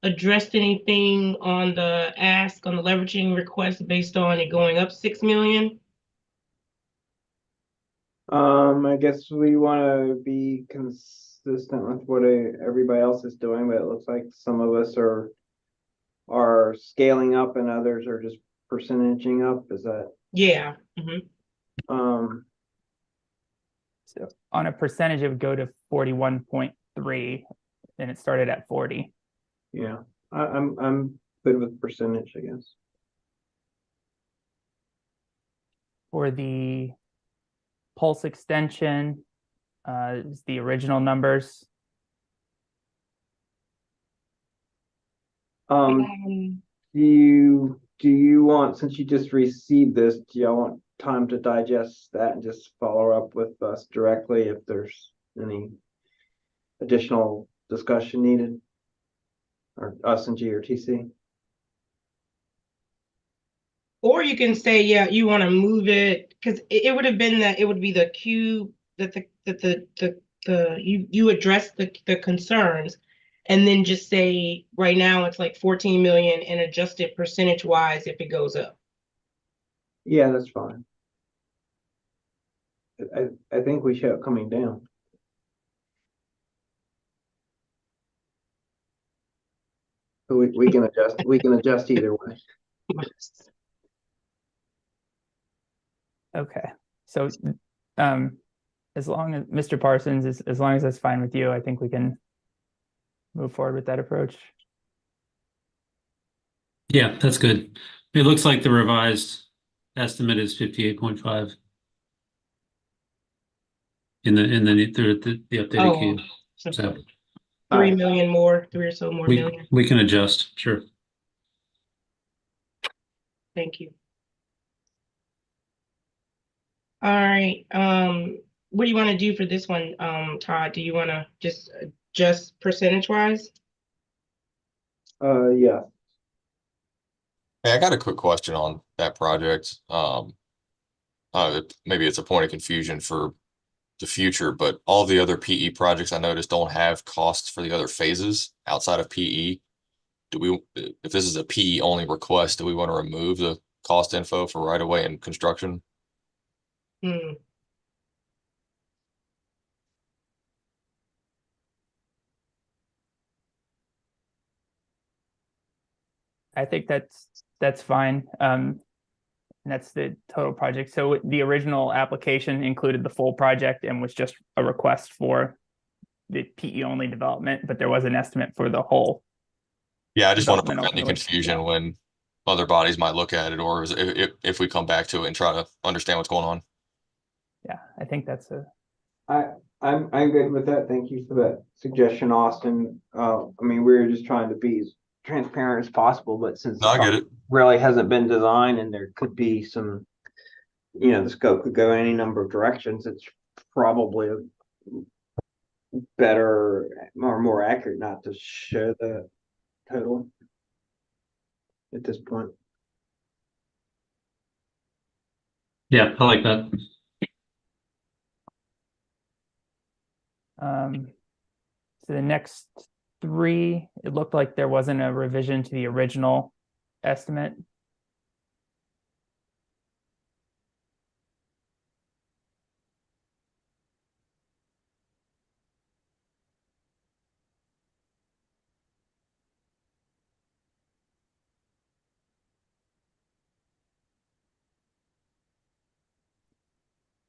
address anything on the ask on the leveraging request based on it going up 6 million? I guess we want to be consistent with what everybody else is doing, but it looks like some of us are scaling up and others are just percentaging up. Is that? Yeah. So on a percentage, it would go to 41.3, and it started at 40. Yeah, I'm good with percentage, I guess. For the Pulse extension, is the original numbers. Do you want, since you just received this, do y'all want time to digest that and just follow up with us directly if there's any additional discussion needed? Or us and GRTC? Or you can say, yeah, you want to move it, because it would have been that it would be the cube that you address the concerns, and then just say right now it's like 14 million and adjust it percentage wise if it goes up. Yeah, that's fine. I think we show it coming down. So we can adjust either way. Okay, so as long as Mr. Parsons, as long as that's fine with you, I think we can move forward with that approach. Yeah, that's good. It looks like the revised estimate is 58.5 in the updated cube. So 3 million more, 3 or so more million. we can adjust, sure. Thank you. All right, what do you want to do for this one, Todd? Do you want to just adjust percentage wise? Yeah. Hey, I got a quick question on that project. Maybe it's a point of confusion for the future, but all the other PE projects I noticed don't have costs for the other phases outside of PE. If this is a PE only request, do we want to remove the cost info for right of way and construction? I think that's fine. And that's the total project. So the original application included the full project and was just a request for the PE only development, but there was an estimate for the whole. Yeah, I just want to Developmental prevent any village, confusion yeah. when other bodies might look at it, or if we come back to it and try to understand what's going on. Yeah, I think that's a, I'm good with that. Thank you for that suggestion, Austin. I mean, we're just trying to be as transparent as possible, but since No, I get it. really hasn't been designed and there could be some, the scope could go any number of directions, it's probably better or more accurate not to show the total at this point. Yeah, I like that. so the next three, it looked like there wasn't a revision to the original estimate.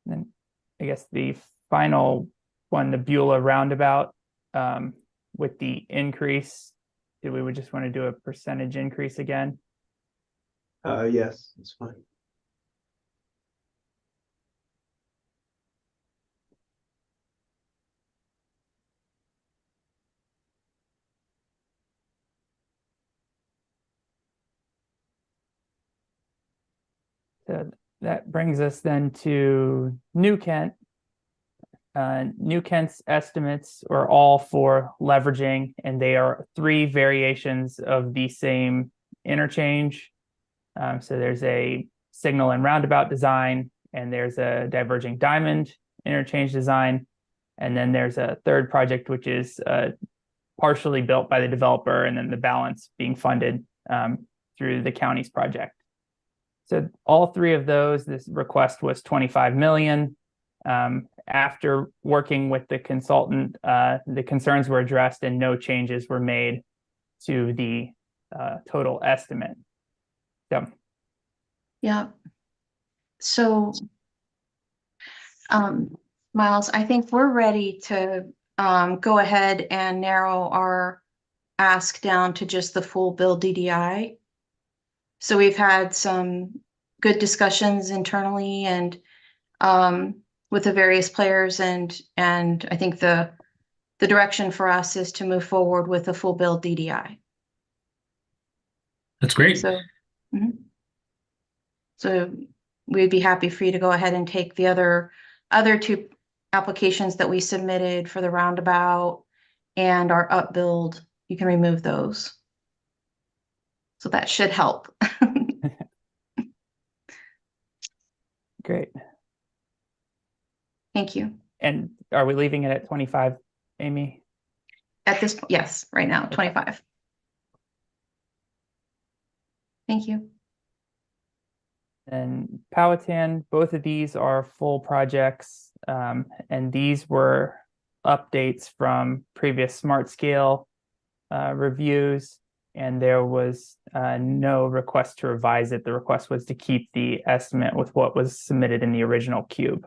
Then I guess the final one, the Beulah roundabout, with the increase, we would just want to do a percentage increase again. Yes, it's fine. So that brings us then to New Kent. New Kent's estimates are all for leveraging, and they are three variations of the same interchange. So there's a signal and roundabout design, and there's a diverging diamond interchange design. And then there's a third project, which is partially built by the developer, and then the balance being funded through the county's project. So all three of those, this request was 25 million. After working with the consultant, the concerns were addressed and no changes were made to the total estimate. So, Yeah. So, Miles, I think we're ready to go ahead and narrow our ask down to just the full bill DDI. So we've had some good discussions internally and with the various players, and I think the direction for us is to move forward with a full bill DDI. That's great. So, so we'd be happy for you to go ahead and take the other two applications that we submitted for the roundabout and our up build. You can remove those. So that should help. great. Thank you. And are we leaving it at 25, Amy? At this, yes, right now, 25. Thank you. And Powhatan, both of these are full projects, and these were updates from previous smart scale reviews, and there was no request to revise it. The request was to keep the estimate with what was submitted in the original cube.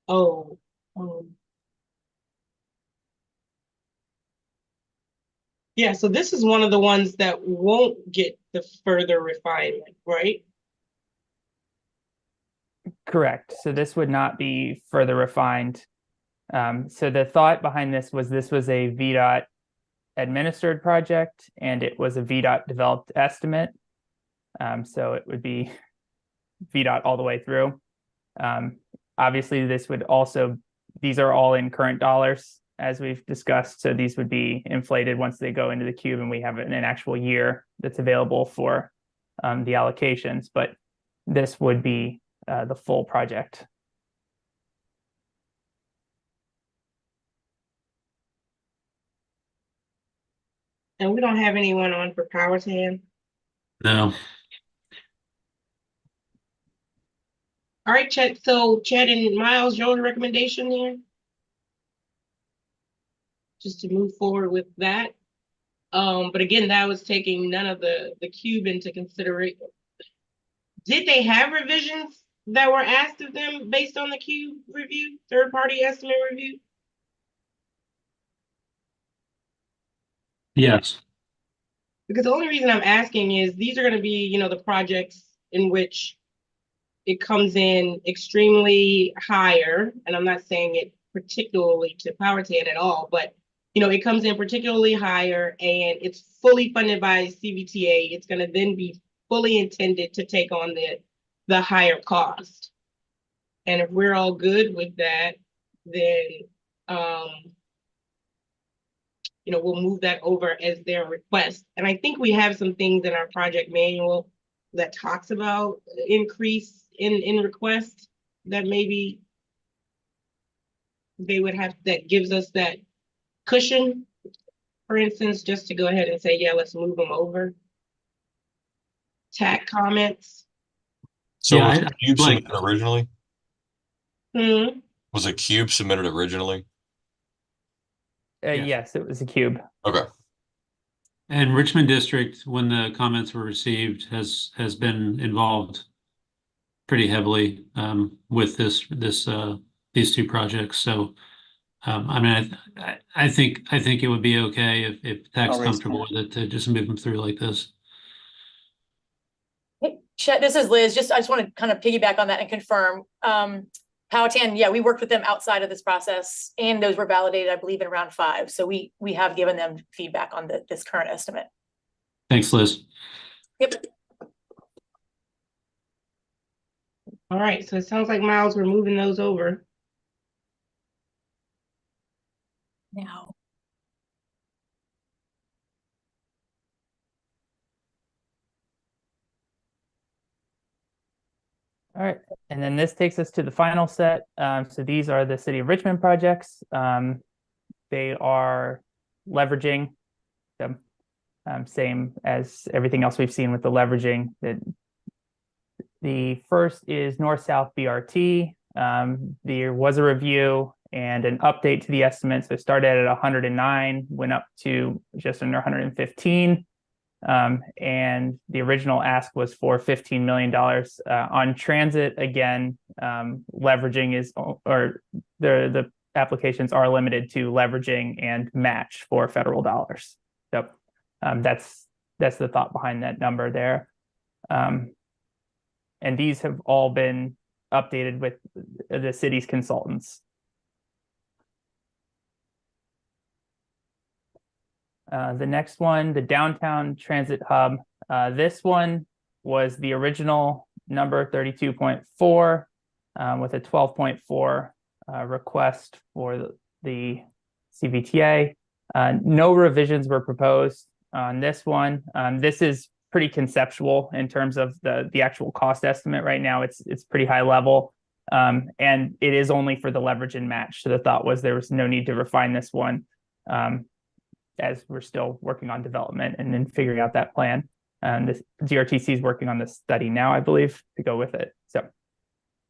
Oh, yeah, so this is one of the ones that won't get the further refinement, right? Correct. So this would not be further refined. So the thought behind this was a VDOT administered project, and it was a VDOT developed estimate. So it would be VDOT all the way through. Obviously, these are all in current dollars, as we've discussed. So these would be inflated once they go into the cube and we have an actual year that's available for the allocations. But this would be the full project. And we don't have anyone on for Powhatan. No. All right, Chet, so Chet and Miles, your recommendation here? Just to move forward with that. But again, that was taking none of the cube into consideration. Did they have revisions that were asked of them based on the cube review, third-party estimate review? Yes. Because the only reason I'm asking is these are going to be, you know, the projects in which it comes in extremely higher, and I'm not saying it particularly to Powhatan at all, but you know, it comes in particularly higher and it's fully funded by CVTA. It's going to then be fully intended to take on the higher cost. And if we're all good with that, then you know, we'll move that over as their request. And I think we have some things in our project manual that talks about increase in requests that maybe they would have, that gives us that cushion, for instance, just to go ahead and say, yeah, let's move them over. TAC comments. So Yeah, was I- the cube like- submitted originally? Hmm. Was a cube submitted originally? Yes. Yes, it was a cube. Okay. And Richmond District, when the comments were received, has been involved pretty heavily with these two projects. So I mean, I think it would be okay if TAC's Always comfortable with it to just move them through like this. Hey, Chet, this is Liz. I just want to kind of piggyback on that and confirm. Powhatan, yeah, we worked with them outside of this process and those were validated, I believe, in round 5. So we have given them feedback on this current estimate. Thanks, Liz. Yep. All right, so it sounds like Miles, we're moving those over. Now. All right, and then this takes us to the final set. So these are the City of Richmond projects. They are leveraging them, same as everything else we've seen with the leveraging. The first is North-South BRT. There was a review and an update to the estimate. So it started at 109, went up to just under 115. And the original ask was for $15 million. On transit, again, leveraging is, or the applications are limited to leveraging and match for federal dollars. So that's the thought behind that number there. And these have all been updated with the city's consultants. The next one, the downtown transit hub. This one was the original number 32.4 with a 12.4 request for the CVTA. No revisions were proposed on this one. This is pretty conceptual in terms of the actual cost estimate right now. It's pretty high level. And it is only for the leverage and match. So the thought was there was no need to refine this one. As we're still working on development and then figuring out that plan. And this DRTC is working on this study now, I believe, to go with it. So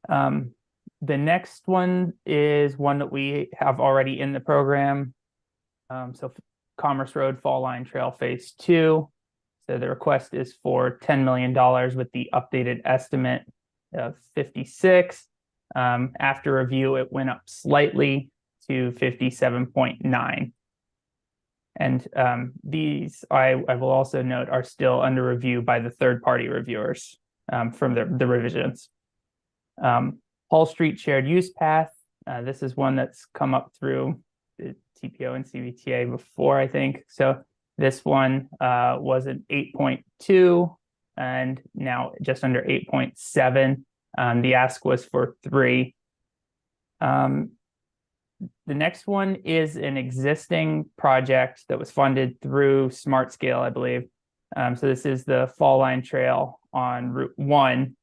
the next one is one that we have already in the program. So Commerce Road Fall Line Trail Phase 2. So the request is for $10 million with the updated estimate of 56. After review, it went up slightly to 57.9. And these, I will also note, are still under review by the third-party reviewers from the revisions. Hall Street Shared Use Path. This is one that's come up through the TPO and CVTA before, I think. So this one was an 8.2 and now just under 8.7. The ask was for 3. The next one is an existing project that was funded through Smart Scale, I believe. So this is the Fall Line Trail on Route 1.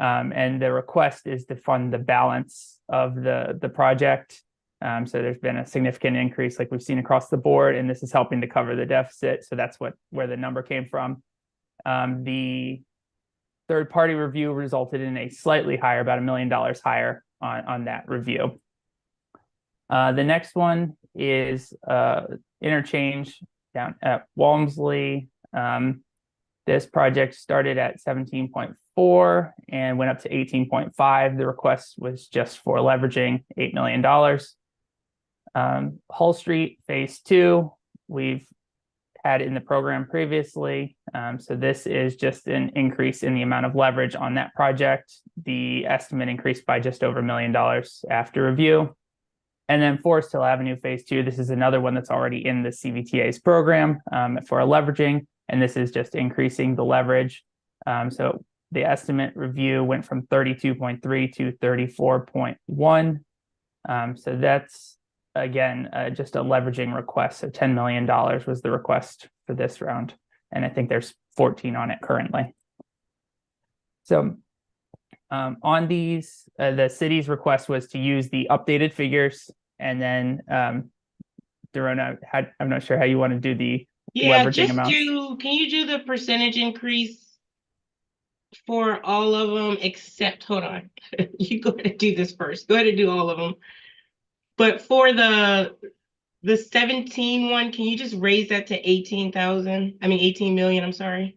And the request is to fund the balance of the project. So there's been a significant increase like we've seen across the board, and this is helping to cover the deficit. So that's where the number came from. The third-party review resulted in a slightly higher, about $1 million higher on that review. The next one is interchange down at Walmsley. This project started at 17.4 and went up to 18.5. The request was just for leveraging $8 million. Hull Street Phase 2, we've had in the program previously. So this is just an increase in the amount of leverage on that project. The estimate increased by just over $1 million after review. And then Forest Hill Avenue Phase 2, this is another one that's already in the CVTA's program for leveraging, and this is just increasing the leverage. So the estimate review went from 32.3 to 34.1. So that's, again, just a leveraging request. So $10 million was the request for this round, and I think there's 14 on it currently. So on these, the city's request was to use the updated figures, and then Dorona, I'm not sure how you want to do the leveraging amounts. Can you do the percentage increase for all of them except, hold on, you go ahead and do this first. Go ahead and do all of them. But for the 17 one, can you just raise that to 18 million, I'm sorry.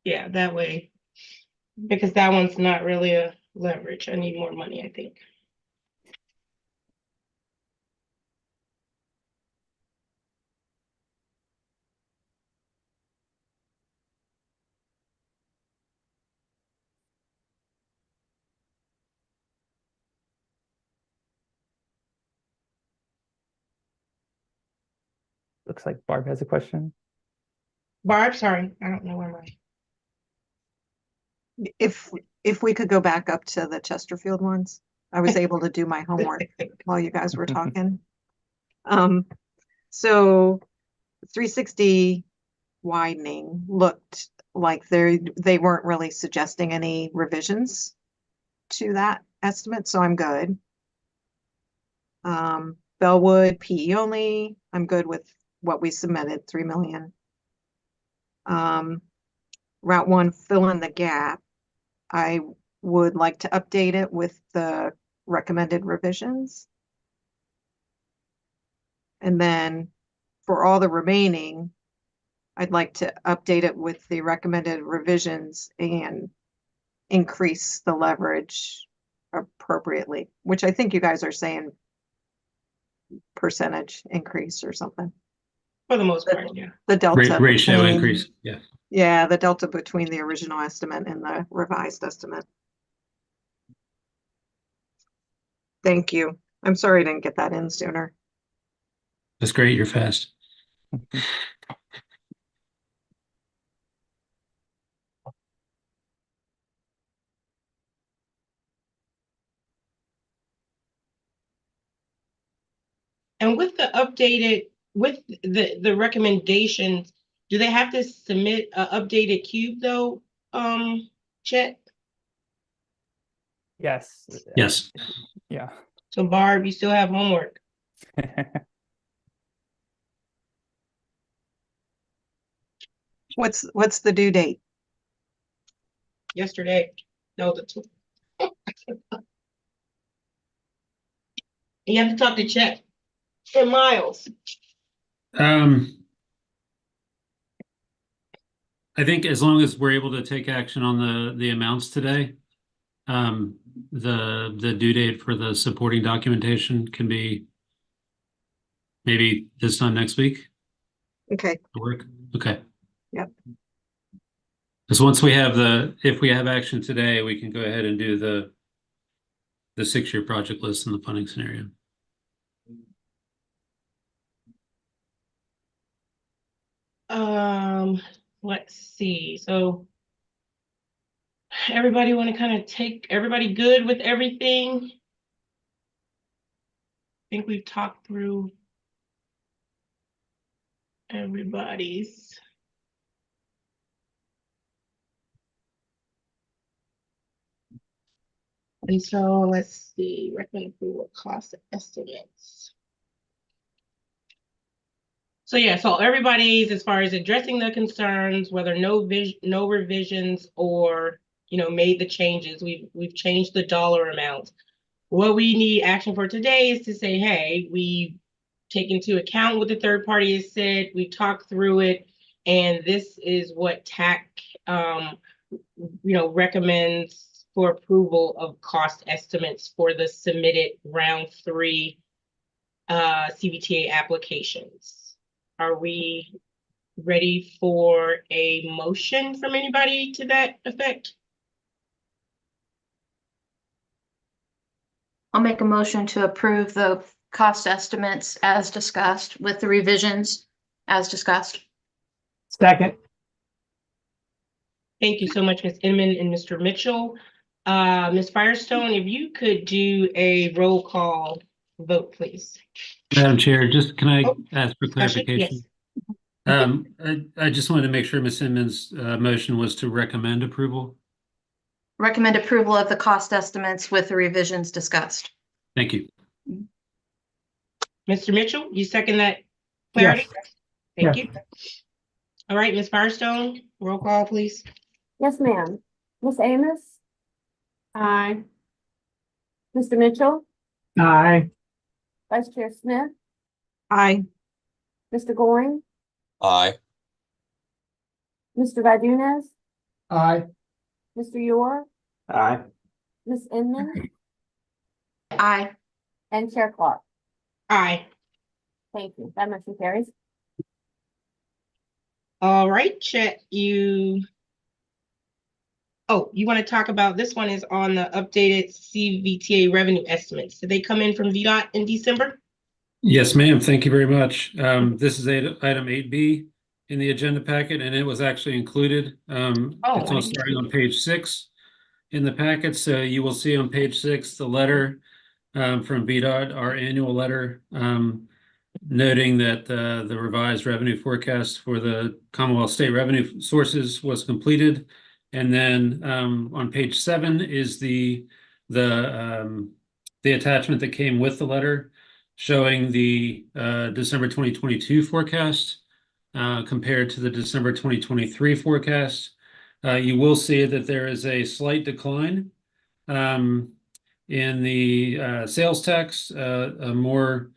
Yeah, that way, because that one's not really a leverage. I need more money, I think. Looks like Barb has a question. Barb, sorry, I don't know where my. If we could go back up to the Chesterfield ones, I was able to do my homework while you guys were talking. So 360 widening looked like they weren't really suggesting any revisions to that estimate, so I'm good. Bellwood PE only, I'm good with what we submitted, 3 million. Route 1 fill in the gap, I would like to update it with the recommended revisions. And then for all the remaining, I'd like to update it with the recommended revisions and increase the leverage appropriately, which I think you guys are saying percentage increase or something. For the most part, yeah. The delta Ratio between- increase, yeah. Yeah, the delta between the original estimate and the revised estimate. Thank you. I'm sorry I didn't get that in sooner. That's great, you're fast. And with the updated, with the recommendations, do they have to submit an updated cube though, Chet? Yes. Yes. Yeah. So Barb, you still have homework. What's the due date? Yesterday, no, you have to talk to Chet and Miles. I think as long as we're able to take action on the amounts today, the due date for the supporting documentation can be maybe this time next week. Okay. Work. Okay. Yep. Because once we have if we have action today, we can go ahead and do the 6-year project list and the funding scenario. Let's see. So everybody want to kind of everybody good with everything? I think we've talked through everybody's. And so let's see, recommend approval cost estimates. So yeah, so everybody's, as far as addressing the concerns, whether no revisions or, made the changes, we've changed the dollar amount. What we need action for today is to say, hey, we take into account what the third party has said, we talked through it, and this is what TAC, recommends for approval of cost estimates for the submitted round 3 CVTA applications. Are we ready for a motion from anybody to that effect? I'll make a motion to approve the cost estimates as discussed with the revisions as discussed. Second. Thank you so much, Ms. Inman and Mr. Mitchell. Ms. Firestone, if you could do a roll call vote, please. Madam Chair, can I Oh, ask for discussion? clarification? Yes. I just wanted to make sure Ms. Inman's motion was to recommend approval. Recommend approval of the cost estimates with the revisions discussed. Thank you. Mr. Mitchell, you second that clarity? Yes. Thank Yes. you. All right, Ms. Firestone, roll call, please. Yes, ma'am. Ms. Amos, Aye. Mr. Mitchell, Aye. Vice Chair Smith, Aye. Mr. Goring, Aye. Mr. Vadunez, Aye. Mr. Yor, Aye. Ms. Inman, Aye. and Chair Clark. Aye. Thank you. That motion carries. All right, Chet, you want to talk about, this one is on the updated CVTA revenue estimates. Did they come in from VDOT in December? Yes, ma'am. Thank you very much. This is item 8B in the agenda packet, and it was actually included. It's on starting on page 6 in the packet. So you will see on page 6 the letter from VDOT, our annual letter, noting that the revised revenue forecast for the Commonwealth state revenue sources was completed. And then on page 7 is the attachment that came with the letter, showing the December 2022 forecast compared to the December 2023 forecast. You will see that there is a slight decline in the sales tax, a more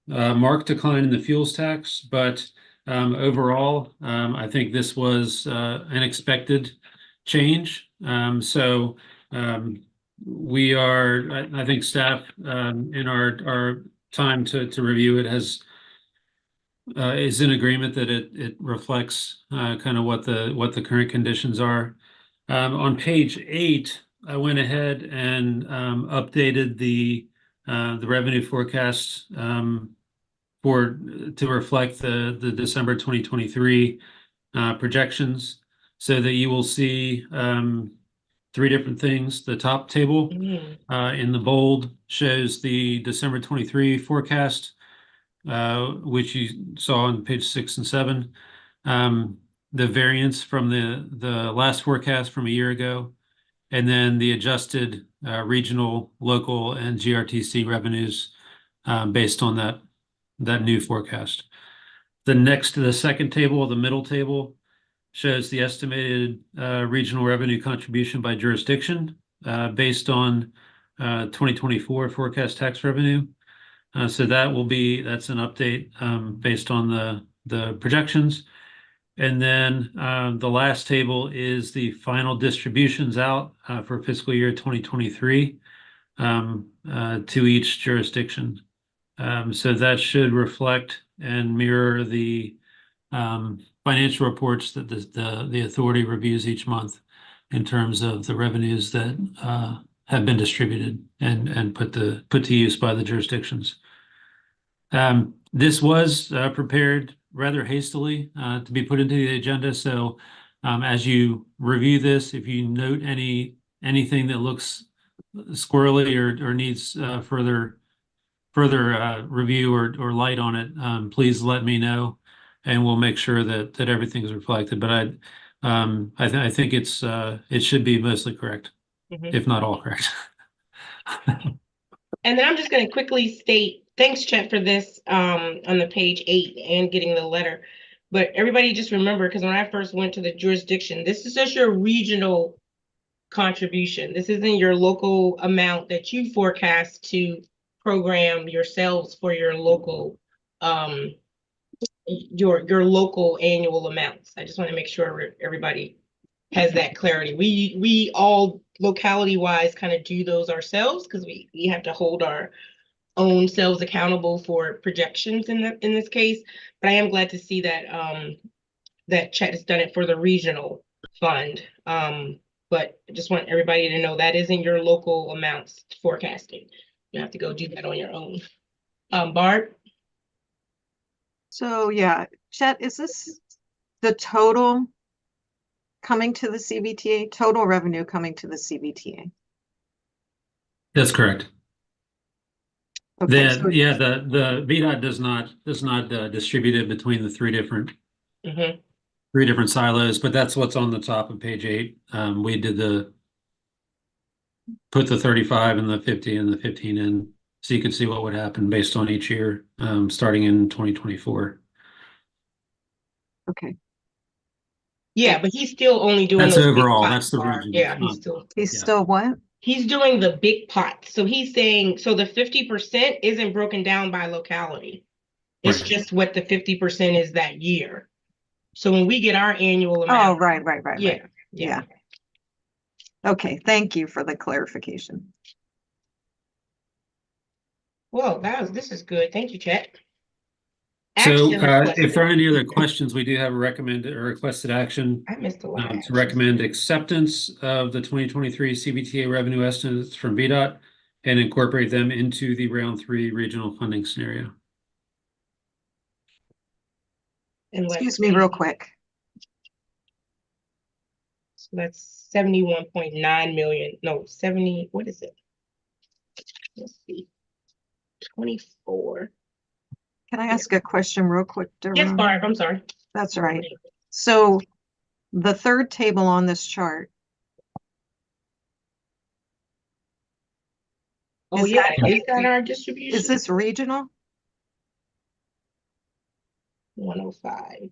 marked decline in the fuels tax, but overall, I think this was an expected change. We are, I think staff in our time to review it is in agreement that it reflects kind of what the current conditions are. On page 8, I went ahead and updated the revenue forecast to reflect the December 2023 projections, so that you will see 3 different things. The top table in the bold shows the December 23 forecast, which you saw on page 6 and 7. The variance from the last forecast from a year ago, and then the adjusted regional, local, and GRTC revenues based on that new forecast. The second table, the middle table, shows the estimated regional revenue contribution by jurisdiction based on 2024 forecast tax revenue. So that's an update based on the projections. And then the last table is the final distributions out for fiscal year 2023 to each jurisdiction. So that should reflect and mirror the financial reports that the authority reviews each month in terms of the revenues that have been distributed and put to use by the jurisdictions. This was prepared rather hastily to be put into the agenda. So as you review this, if you note anything that looks squirrely or needs further review or light on it, please let me know, and we'll make sure that everything is reflected. But I think it should be mostly correct, if not all correct. And then I'm just going to quickly state thanks, Chet, for this on the page 8 and getting the letter. But everybody just remember, because when I first went to the jurisdiction, this is just your regional contribution. This isn't your local amount that you forecast to program yourselves for your local your local annual amounts. I just want to make sure everybody has that clarity. We all locality wise kind of do those ourselves because we have to hold our own selves accountable for projections in this case. But I am glad to see that that Chet has done it for the regional fund. But I just want everybody to know that isn't your local amounts forecasting. You have to go do that on your own. Barb? So yeah, Chet, is this the total coming to the CVTA, total revenue coming to the CVTA? That's correct. Okay, The VDOT does not distribute it between the three different silos, but that's what's on the top of page 8. We did put the 35 and the 50 and the 15 in, so you could see what would happen based on each year, starting in 2024. okay. Yeah, but he's still only doing That's those big overall. pots, That's the Barb. region. Yeah, He's still what? he's doing the big pots. So he's saying, so the 50% isn't broken down by locality. It's Right. just what the 50% is that year. So when we get our annual Oh, amount. right. Yeah. Okay, thank you for the clarification. Well, this is good. Thank you, Chet. So Action requested. if there are any other questions, we do have a requested action I missed a lot. to recommend acceptance of the 2023 CVTA revenue estimates from VDOT and incorporate them into the round 3 regional funding scenario. Excuse me real quick. So that's 71.9 million. No, 70. What is it? Let's see. 24. Can I ask a question real quick, Yes, Daron? Barb, I'm sorry. That's right. So the third table on this chart. Oh, is yeah, that- is that our distribution? Is this regional? 105.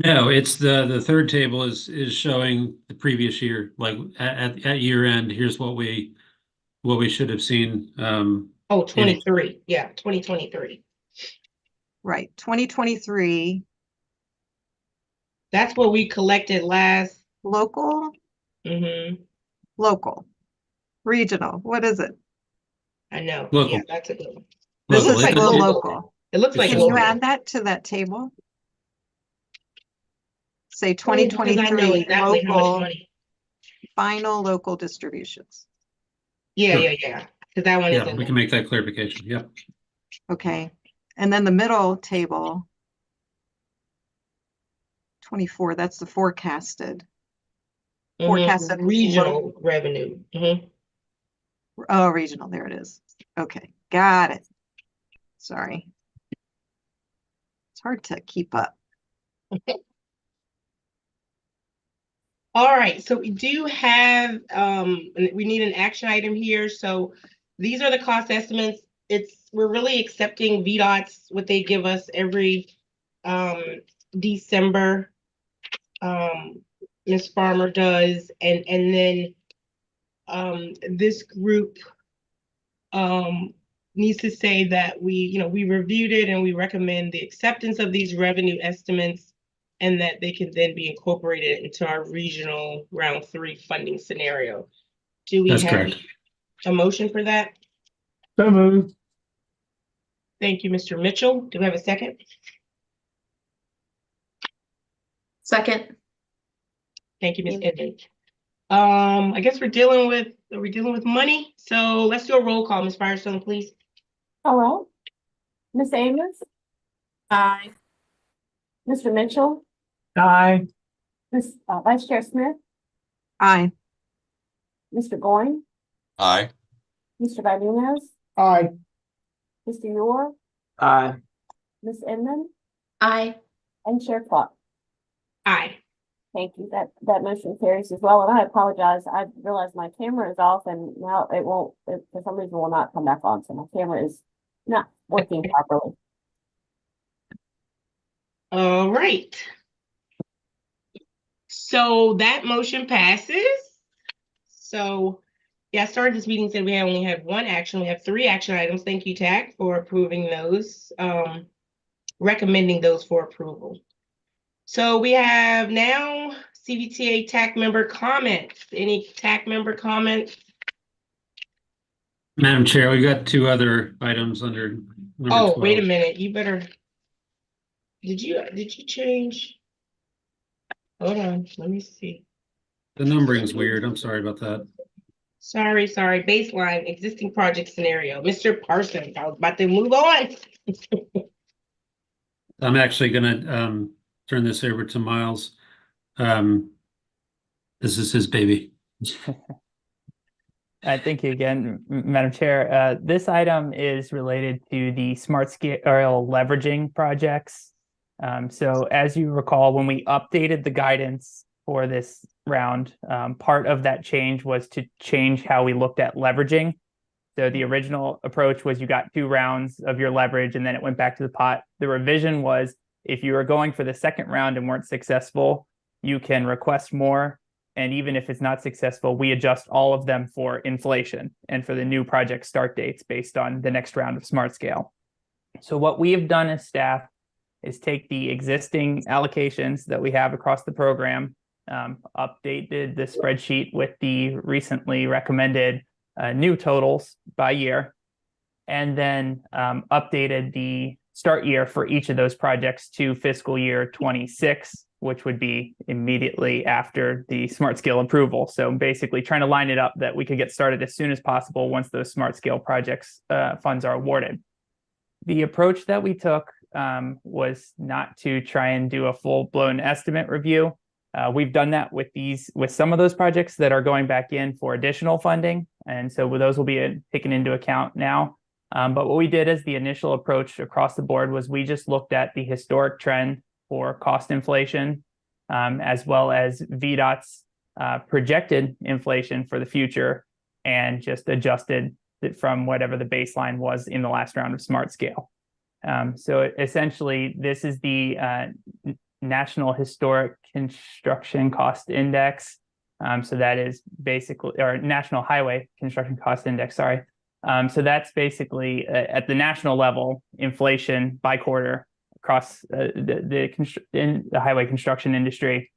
No, it's the third table is showing the previous year, like at year end. Here's what we should have seen. Oh, 23. Yeah, 2023. Right, 2023. That's what we collected last. Local, local, regional. What is it? I know. Local. Yeah, that's a good one. This It looks is like still local. local. It looks like Can you local. add that to that table? Say Only because I know 2023 exactly how much local, money. final local distributions. Yeah, Sure. yeah. Because that one is Yeah, we can make that clarification. Yep. Okay, and then the middle table. 24, that's the forecasted. Forecasted regional revenue. Oh, regional, there it is. Okay, got it. Sorry. It's hard to keep up. All right, so we do have, we need an action item here. So these are the cost estimates. We're really accepting VDOT's, what they give us every December. Ms. Farmer does, and then this group needs to say that we reviewed it and we recommend the acceptance of these revenue estimates and that they can then be incorporated into our regional round 3 funding scenario. Do we That's have correct. a motion for that? So moved. Thank you, Mr. Mitchell. Do we have a second? Second. Thank you, Ms. Edmonds. I guess are we dealing with money? So let's do a roll call. Ms. Firestone, please. All right. Ms. Amos? Aye. Mr. Mitchell? Aye. Ms. Vice Chair Smith? Aye. Mr. Goins? Aye. Mr. Valdez? Aye. Mr. Yor? Aye. Ms. Inman? Aye. And Chair Clark? Aye. Thank you. That motion carries as well. And I apologize. I realized my camera is off and now it won't, for some reason will not come back on. So my camera is not working properly. All right. So that motion passes. So, yeah, I started this meeting, said we only have one action. We have 3 action items. Thank you, TAC, for approving those, recommending those for approval. So we have now CVTA TAC member comments. Any TAC member comments? Madam Chair, we got 2 other items under number Oh, 12. wait a minute. You better. Did you change? Hold on, let me see. The numbering's weird. I'm sorry about that. Sorry. Baseline existing project scenario. Mr. Parsons, I was about to move on. I'm actually gonna turn this over to Miles. This is his baby. Thank you again, Madam Chair. This item is related to the smart scale leveraging projects. So as you recall, when we updated the guidance for this round, part of that change was to change how we looked at leveraging. So the original approach was you got 2 rounds of your leverage and then it went back to the pot. The revision was if you were going for the second round and weren't successful, you can request more. And even if it's not successful, we adjust all of them for inflation and for the new project start dates based on the next round of smart scale. So what we have done as staff is take the existing allocations that we have across the program, updated the spreadsheet with the recently recommended new totals by year, and then updated the start year for each of those projects to fiscal year 26, which would be immediately after the smart scale approval. So basically trying to line it up that we could get started as soon as possible once those smart scale projects funds are awarded. The approach that we took was not to try and do a full-blown estimate review. We've done that with some of those projects that are going back in for additional funding. And so those will be taken into account now. But what we did as the initial approach across the board was we just looked at the historic trend for cost inflation, as well as VDOT's projected inflation for the future, and just adjusted it from whatever the baseline was in the last round of smart scale. So essentially, this is the National Historic Construction Cost Index. So that is basically, or National Highway Construction Cost Index, sorry. So that's basically at the national level, inflation by quarter across the highway construction industry.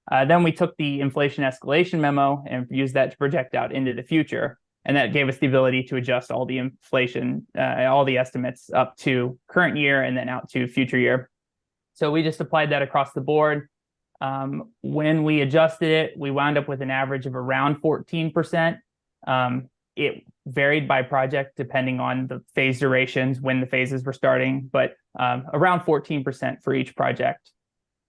Then we took the inflation escalation memo and used that to project out into the future. And that gave us the ability to adjust all the inflation, all the estimates up to current year and then out to future year. So we just applied that across the board. When we adjusted it, we wound up with an average of around 14%. It varied by project depending on the phase durations, when the phases were starting, but around 14% for each project.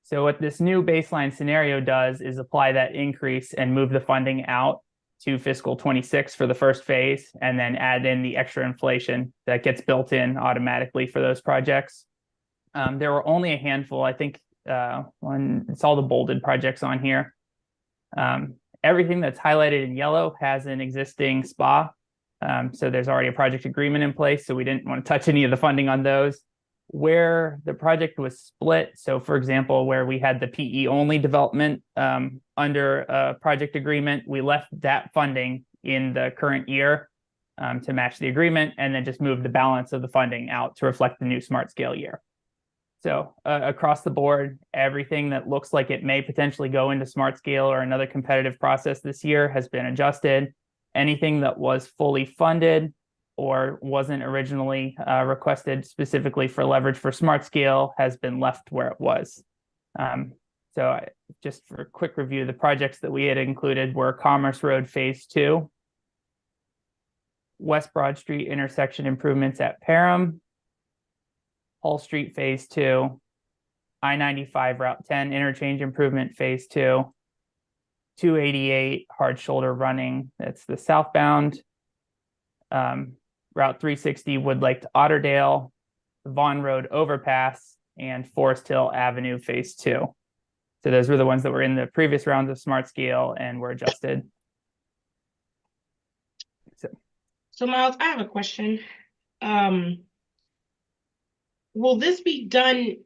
So what this new baseline scenario does is apply that increase and move the funding out to fiscal 26 for the first phase, and then add in the extra inflation that gets built in automatically for those projects. There were only a handful, I think, it's all the bolded projects on here. Everything that's highlighted in yellow has an existing SPA. So there's already a project agreement in place, so we didn't want to touch any of the funding on those. Where the project was split, so for example, where we had the PE only development under a project agreement, we left that funding in the current year to match the agreement, and then just moved the balance of the funding out to reflect the new smart scale year. So across the board, everything that looks like it may potentially go into smart scale or another competitive process this year has been adjusted. Anything that was fully funded or wasn't originally requested specifically for leverage for smart scale has been left where it was. So just for a quick review, the projects that we had included were Commerce Road Phase 2, West Broad Street intersection improvements at Parham, Hall Street Phase 2, I-95 Route 10 interchange improvement Phase 2, 288 hard shoulder running, that's the southbound, Route 360 Woodlake to Otterdale, Vaughn Road overpass, and Forest Hill Avenue Phase 2. So those were the ones that were in the previous rounds of smart scale and were adjusted. So Miles, I have a question. will this be done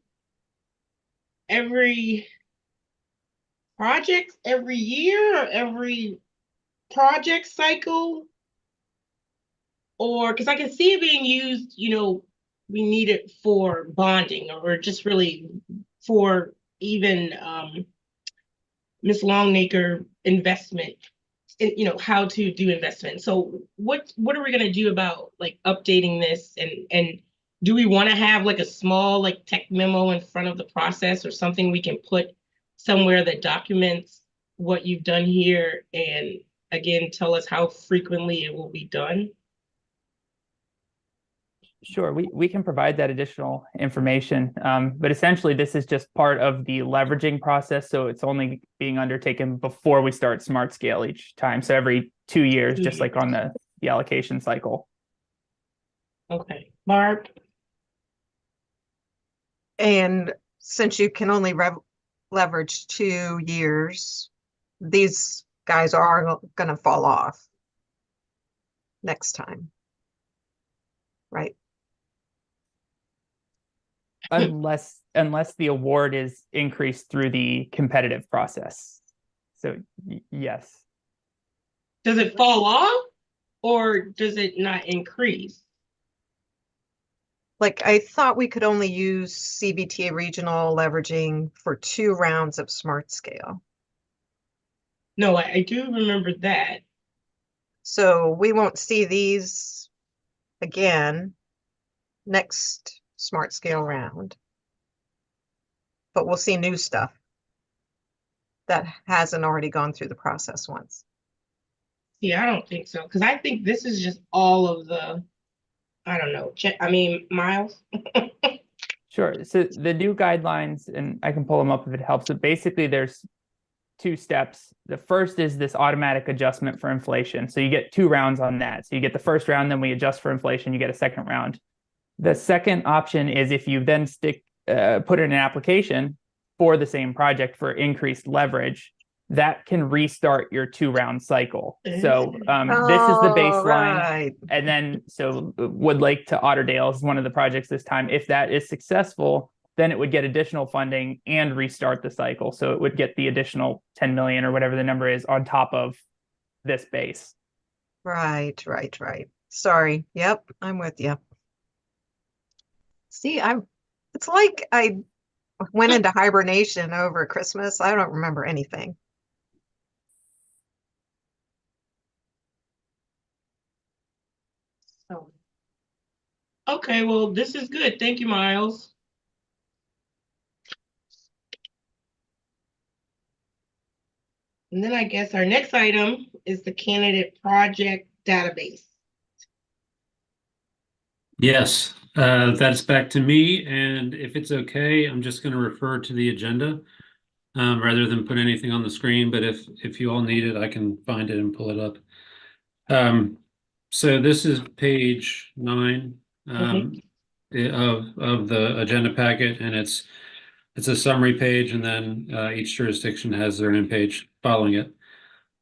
every project, every year, or every project cycle? Or, because I can see it being used, we need it for bonding or just really for even Ms. Longacre investment, how to do investment. So what are we gonna do about like updating this and do we want to have like a small like tech memo in front of the process or something we can put somewhere that documents what you've done here and again tell us how frequently it will be done? Sure, we can provide that additional information, but essentially this is just part of the leveraging process. So it's only being undertaken before we start smart scale each time. So every 2 years, just like on the allocation cycle. Okay, Barb? And since you can only leverage 2 years, these guys are gonna fall off next time. Right? Unless the award is increased through the competitive process. So yes. Does it fall off or does it not increase? Like, I thought we could only use CVTA regional leveraging for 2 rounds of smart scale. No, I do remember that. So we won't see these again next smart scale round. But we'll see new stuff that hasn't already gone through the process once. Yeah, I don't think so. Because I think this is just all of the, I don't know, Miles? Sure. So the new guidelines, and I can pull them up if it helps, but basically there's 2 steps. The first is this automatic adjustment for inflation. So you get 2 rounds on that. So you get the first round, then we adjust for inflation, you get a second round. The second option is if you then put in an application for the same project for increased leverage, that can restart your 2-round cycle. So this is the baseline. Right. And then, so Woodlake to Otterdale is one of the projects this time. If that is successful, then it would get additional funding and restart the cycle. So it would get the additional 10 million or whatever the number is on top of this base. Right. Sorry. Yep, I'm with you. See, it's like I went into hibernation over Christmas. I don't remember anything. So, okay, well, this is good. Thank you, Miles. And then I guess our next item is the candidate project database. Yes, that's back to me. And if it's okay, I'm just going to refer to the agenda rather than put anything on the screen. But if you all need it, I can find it and pull it up. So this is page 9 of the agenda packet, and it's a summary page, and then each jurisdiction has their own page following it.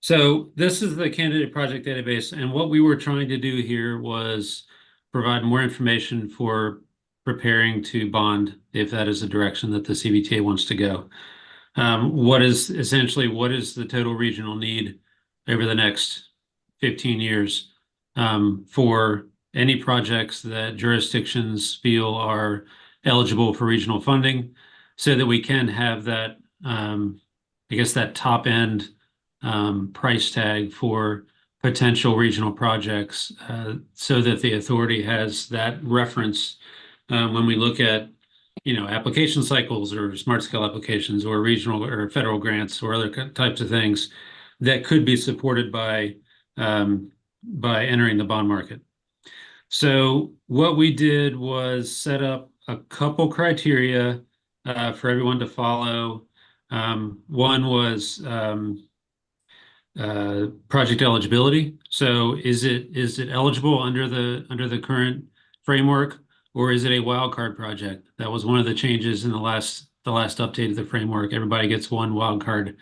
So this is the candidate project database, and what we were trying to do here was provide more information for preparing to bond if that is the direction that the CVTA wants to go. What is the total regional need over the next 15 years for any projects that jurisdictions feel are eligible for regional funding, so that we can have that, I guess, that top end price tag for potential regional projects, so that the authority has that reference when we look at, application cycles or smart scale applications or regional or federal grants or other types of things that could be supported by entering the bond market. So what we did was set up a couple criteria for everyone to follow. One was project eligibility. So is it eligible under the current framework, or is it a wildcard project? That was one of the changes in the last update of the framework. Everybody gets one wildcard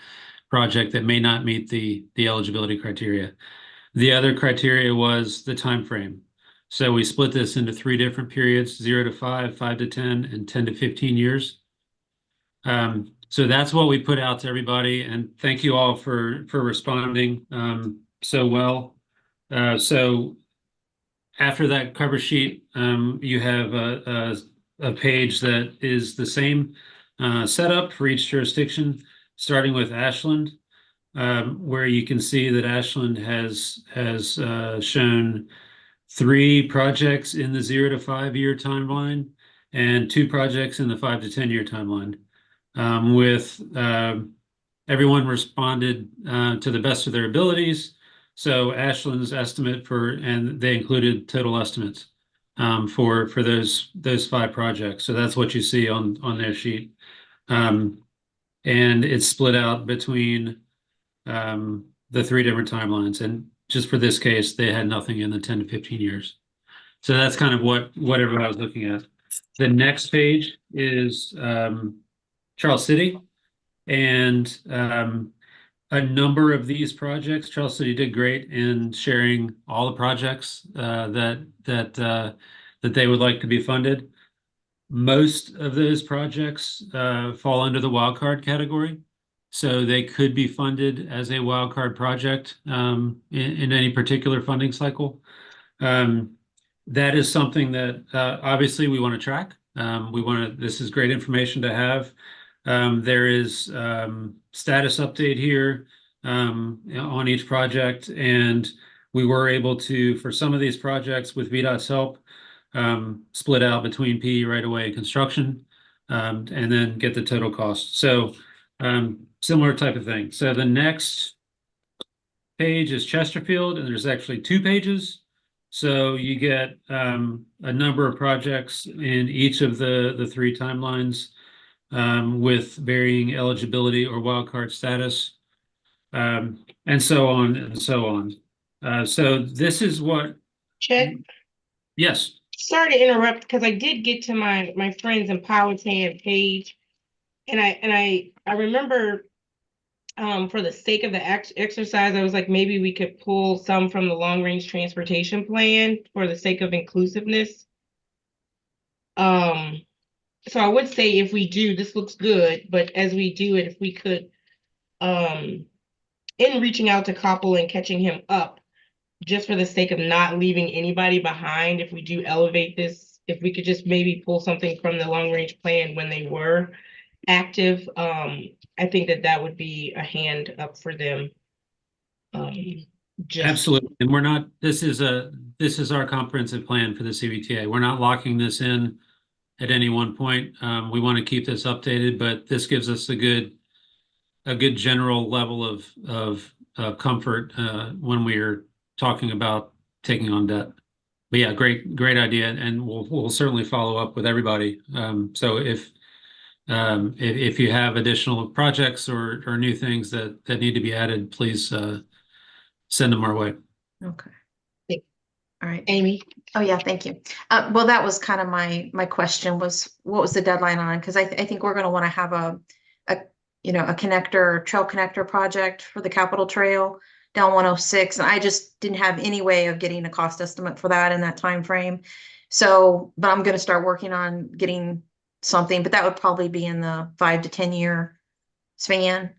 project that may not meet the eligibility criteria. The other criteria was the time frame. So we split this into 3 different periods, 0 to 5, 5 to 10, and 10 to 15 years. So that's what we put out to everybody, and thank you all for responding so well. So after that cover sheet, you have a page that is the same setup for each jurisdiction, starting with Ashland, where you can see that Ashland has shown 3 projects in the 0 to 5 year timeline and 2 projects in the 5 to 10 year timeline. With everyone responded to the best of their abilities. So Ashland's estimate and they included total estimates for those 5 projects. So that's what you see on their sheet. And it's split out between the 3 different timelines. And just for this case, they had nothing in the 10 to 15 years. So that's kind of what everybody was looking at. The next page is Charles City, and a number of these projects, Charles City did great in sharing all the projects that they would like to be funded. Most of those projects fall under the wildcard category, so they could be funded as a wildcard project in any particular funding cycle. That is something that obviously we want to track. This is great information to have. There is status update here on each project, and we were able to, for some of these projects with VDOT's help, split out between PE right away and construction, and then get the total cost. So similar type of thing. So the next page is Chesterfield, and there's actually 2 pages. So you get a number of projects in each of the 3 timelines with varying eligibility or wildcard status, and so on and so on. So this is what. Chet, Yes. sorry to interrupt, because I did get to my friends in Powhatan page, and I remember for the sake of the exercise, I was like, maybe we could pull some from the long range transportation plan for the sake of inclusiveness. So I would say if we do, this looks good, but as we do it, if we could, in reaching out to Koppel and catching him up, just for the sake of not leaving anybody behind, if we do elevate this, if we could just maybe pull something from the long range plan when they were active, I think that would be a hand up for them. Absolutely. And we're not, this is our comprehensive plan for the CVTA. We're not locking this in at any one point. We want to keep this updated, but this gives us a good general level of comfort when we are talking about taking on debt. But yeah, great idea, and we'll certainly follow up with everybody. So if you have additional projects or new things that need to be added, please send them our way. Okay. All right. Amy. Oh, yeah, thank you. Well, that was kind of my question was, what was the deadline on? Because I think we're going to want to have a trail connector project for the Capitol Trail down 106. And I just didn't have any way of getting a cost estimate for that in that time frame. So, but I'm going to start working on getting something, but that would probably be in the 5 to 10 year span.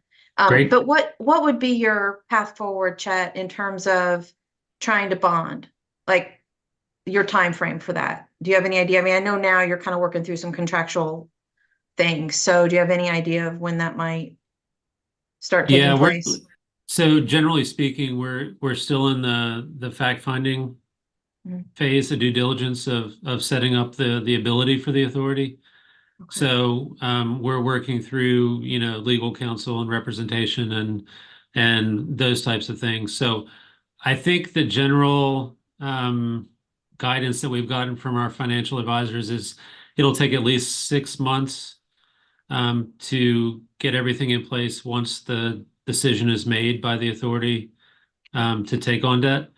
Great. But what would be your path forward, Chet, in terms of trying to bond? Like your time frame for that? Do you have any idea? I mean, I know now you're kind of working through some contractual things. So do you have any idea of when that might start taking place? So generally speaking, we're still in the fact finding phase, the due diligence of setting up the ability for the authority. Okay. So we're working through, legal counsel and representation and those types of things. So I think the general guidance that we've gotten from our financial advisors is it'll take at least 6 months to get everything in place once the decision is made by the authority to take on debt.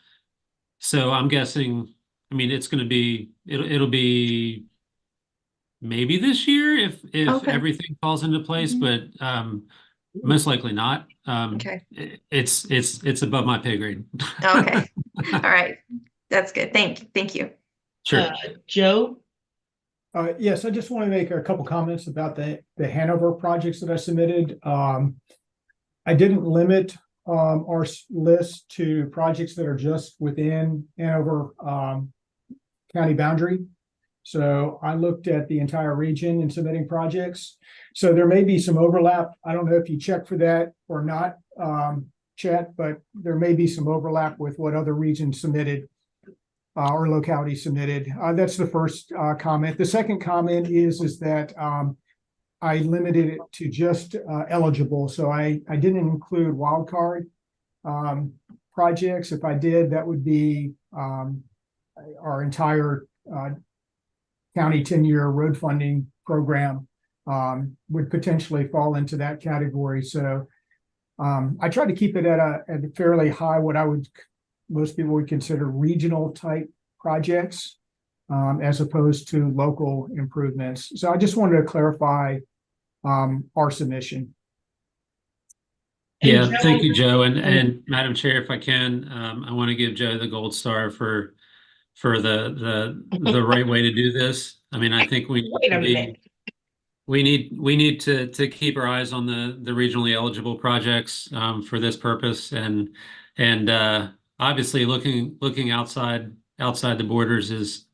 So I'm guessing, it's going to be, it'll be maybe this year if Okay. everything falls into place, but most likely not. Okay. It's above my pay grade. Okay. All right. That's good. Thank you. Sure. Joe? Yes, I just want to make a couple comments about the Hanover projects that I submitted. I didn't limit our list to projects that are just within Hanover county boundary. So I looked at the entire region in submitting projects. So there may be some overlap. I don't know if you checked for that or not, Chet, but there may be some overlap with what other regions submitted or localities submitted. That's the first comment. The second comment is that I limited it to just eligible. So I didn't include wildcard projects. If I did, that would be our entire county 10-year road funding program would potentially fall into that category. So I try to keep it at a fairly high, what most people would consider regional type projects, as opposed to local improvements. So I just wanted to clarify our submission. Yeah, thank you, Joe. And Madam Chair, if I can, I want to give Joe the gold star for the right way to do this. I mean, I think we need to keep our eyes on the regionally eligible projects for this purpose, and obviously looking outside the borders is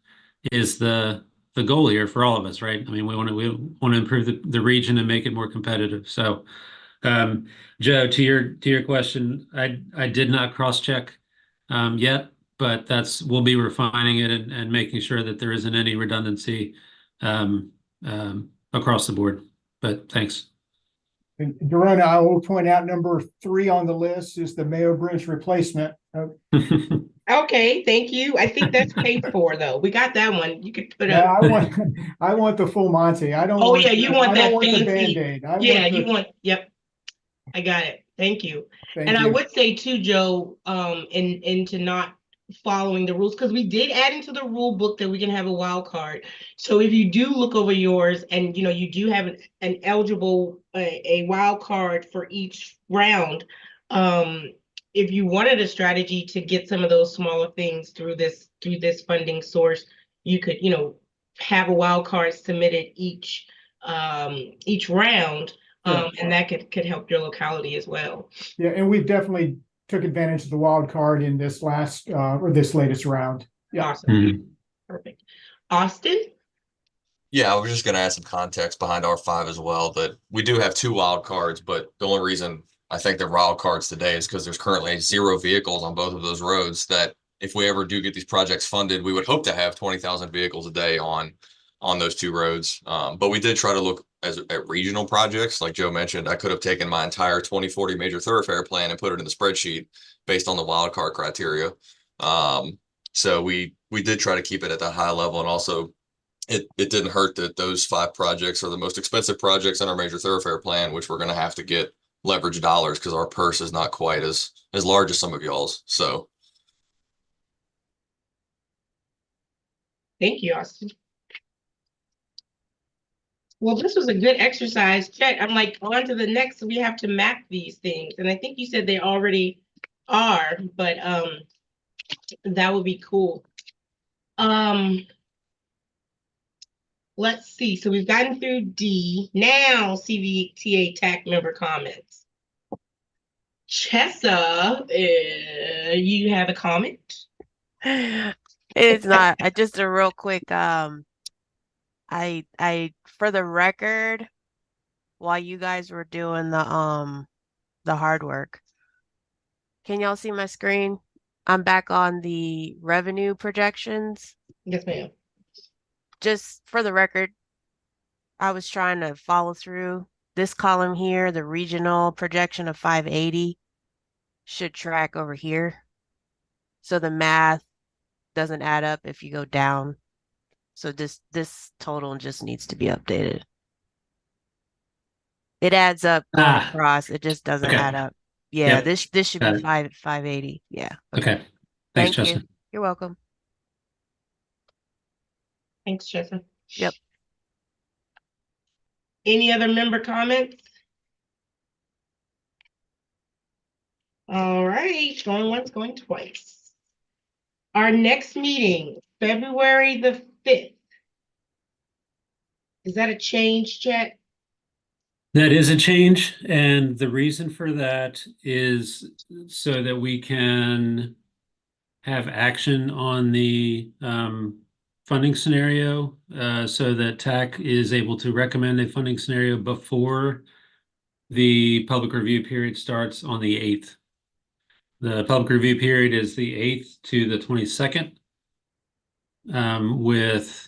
the goal here for all of us, right? I mean, we want to improve the region and make it more competitive. So, Joe, to your question, I did not cross-check yet, but we'll be refining it and making sure that there isn't any redundancy across the board. But thanks. And Dorona, I will point out number 3 on the list is the Mayo Bridge replacement. Okay, thank you. I think that's paid for though. We got that one. You could put Yeah, up. I want the full Monty. I don't. Oh want yeah, you want that the fancy. Band-Aid. Yep. I got it. Thank you. Thank And you. I would say too, Joe, into not following the rules, because we did add into the rule book that we can have a wild card. So if you do look over yours and you do have an eligible a wild card for each round, if you wanted a strategy to get some of those smaller things through this funding source, you could have a wild card submitted each round. And that could help your locality as well. Yeah, and we've definitely took advantage of the wild card in this last or this latest round. Yeah. Awesome. Perfect. Austin? Yeah, I was just going to add some context behind R5 as well, that we do have 2 wild cards, but the only reason I think they're wild cards today is because there's currently 0 vehicles on both of those roads, that if we ever do get these projects funded, we would hope to have 20,000 vehicles a day on those 2 roads. But we did try to look at regional projects. Like Joe mentioned, I could have taken my entire 2040 major thoroughfare plan and put it in the spreadsheet based on the wildcard criteria. So we did try to keep it at that high level, and also it didn't hurt that those 5 projects are the most expensive projects in our major thoroughfare plan, which we're going to have to get leverage dollars because our purse is not quite as large as some of y'all's. So Thank you, Austin. Well, this was a good exercise. Chet, I'm like, on to the next. We have to map these things. And I think you said they already are, but that would be cool. Let's see. So we've gotten through D. Now CVTA TAC member comments. Chessa, you have a comment? It's not just a real quick I for the record, while you guys were doing the hard work, can y'all see my screen? I'm back on the revenue projections. Yes, ma'am. Just for the record, I was trying to follow through this column here. The regional projection of 580 should track over here, so the math doesn't add up if you go down. So this total just needs to be updated. It adds up going across. It just doesn't add up. Yeah, this should be 580. Yeah. Okay. Thanks, Thank you. Justin. You're welcome. Thanks, Chessa. Yep. Any other member comments? All right, going once, going twice. Our next meeting, February the 5th. Is that a change, Chet? That is a change, and the reason for that is so that we can have action on the funding scenario, so that TAC is able to recommend a funding scenario before the public review period starts on the 8th. The public review period is the 8th to the 22nd, with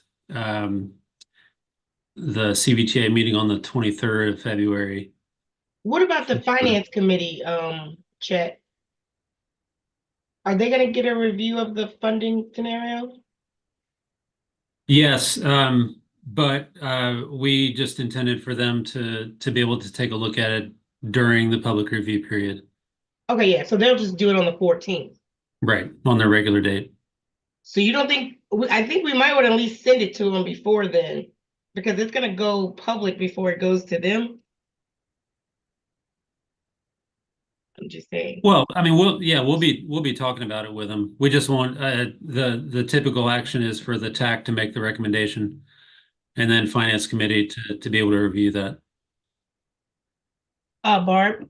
the CVTA meeting on the 23rd of February. What about the finance committee, Chet? Are they gonna get a review of the funding scenario? Yes, but we just intended for them to be able to take a look at it during the public review period. Okay, yeah, so they'll just do it on the 14th. Right, on their regular date. So you don't think, I think we might want to at least send it to them before then, because it's gonna go public before it goes to them. I'm just saying. Well, I mean, we'll be talking about it with them. We just want the typical action is for the TAC to make the recommendation, and then finance committee to be able to review that. Barb,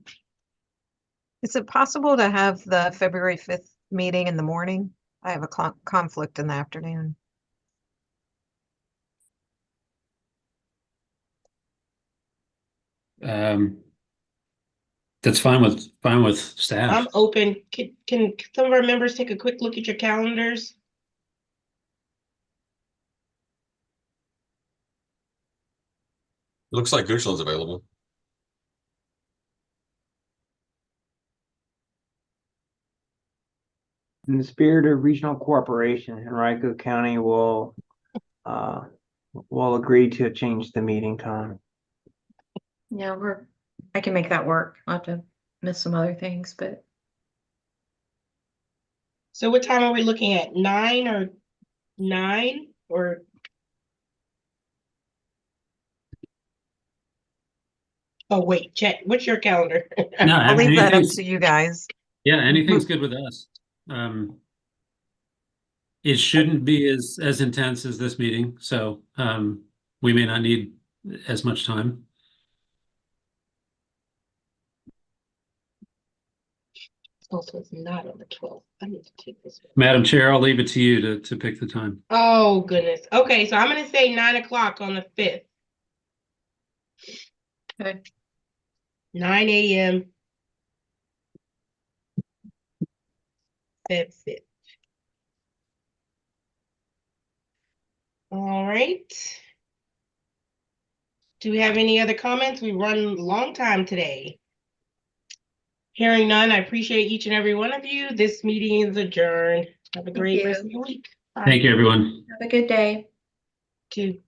Is it possible to have the February 5th meeting in the morning? I have a conflict in the afternoon. That's fine with staff. I'm open. Can some of our members take a quick look at your calendars? It looks like Goochland's available. In the spirit of regional cooperation, Henrico County will agree to change the meeting time. Yeah, I can make that work. I'll have to miss some other things, but So what time are we looking at? 9 or? Oh, wait, check. What's your calendar? No, I'll leave that up anything's- to you guys. Yeah, anything's good with us. It shouldn't be as intense as this meeting, so we may not need as much time. Also, it's not on the 12th. I need to take this one. Madam Chair, I'll leave it to you to pick the time. Oh, goodness. Okay, so I'm gonna say 9 o'clock on the 5th. Okay. 9 a.m. That's it. All right. Do we have any other comments? We run a long time today. Hearing none, I appreciate each and every one of you. This meeting is adjourned. Have a great you. rest of your week. Bye. Thank you, everyone. have a good day. Two.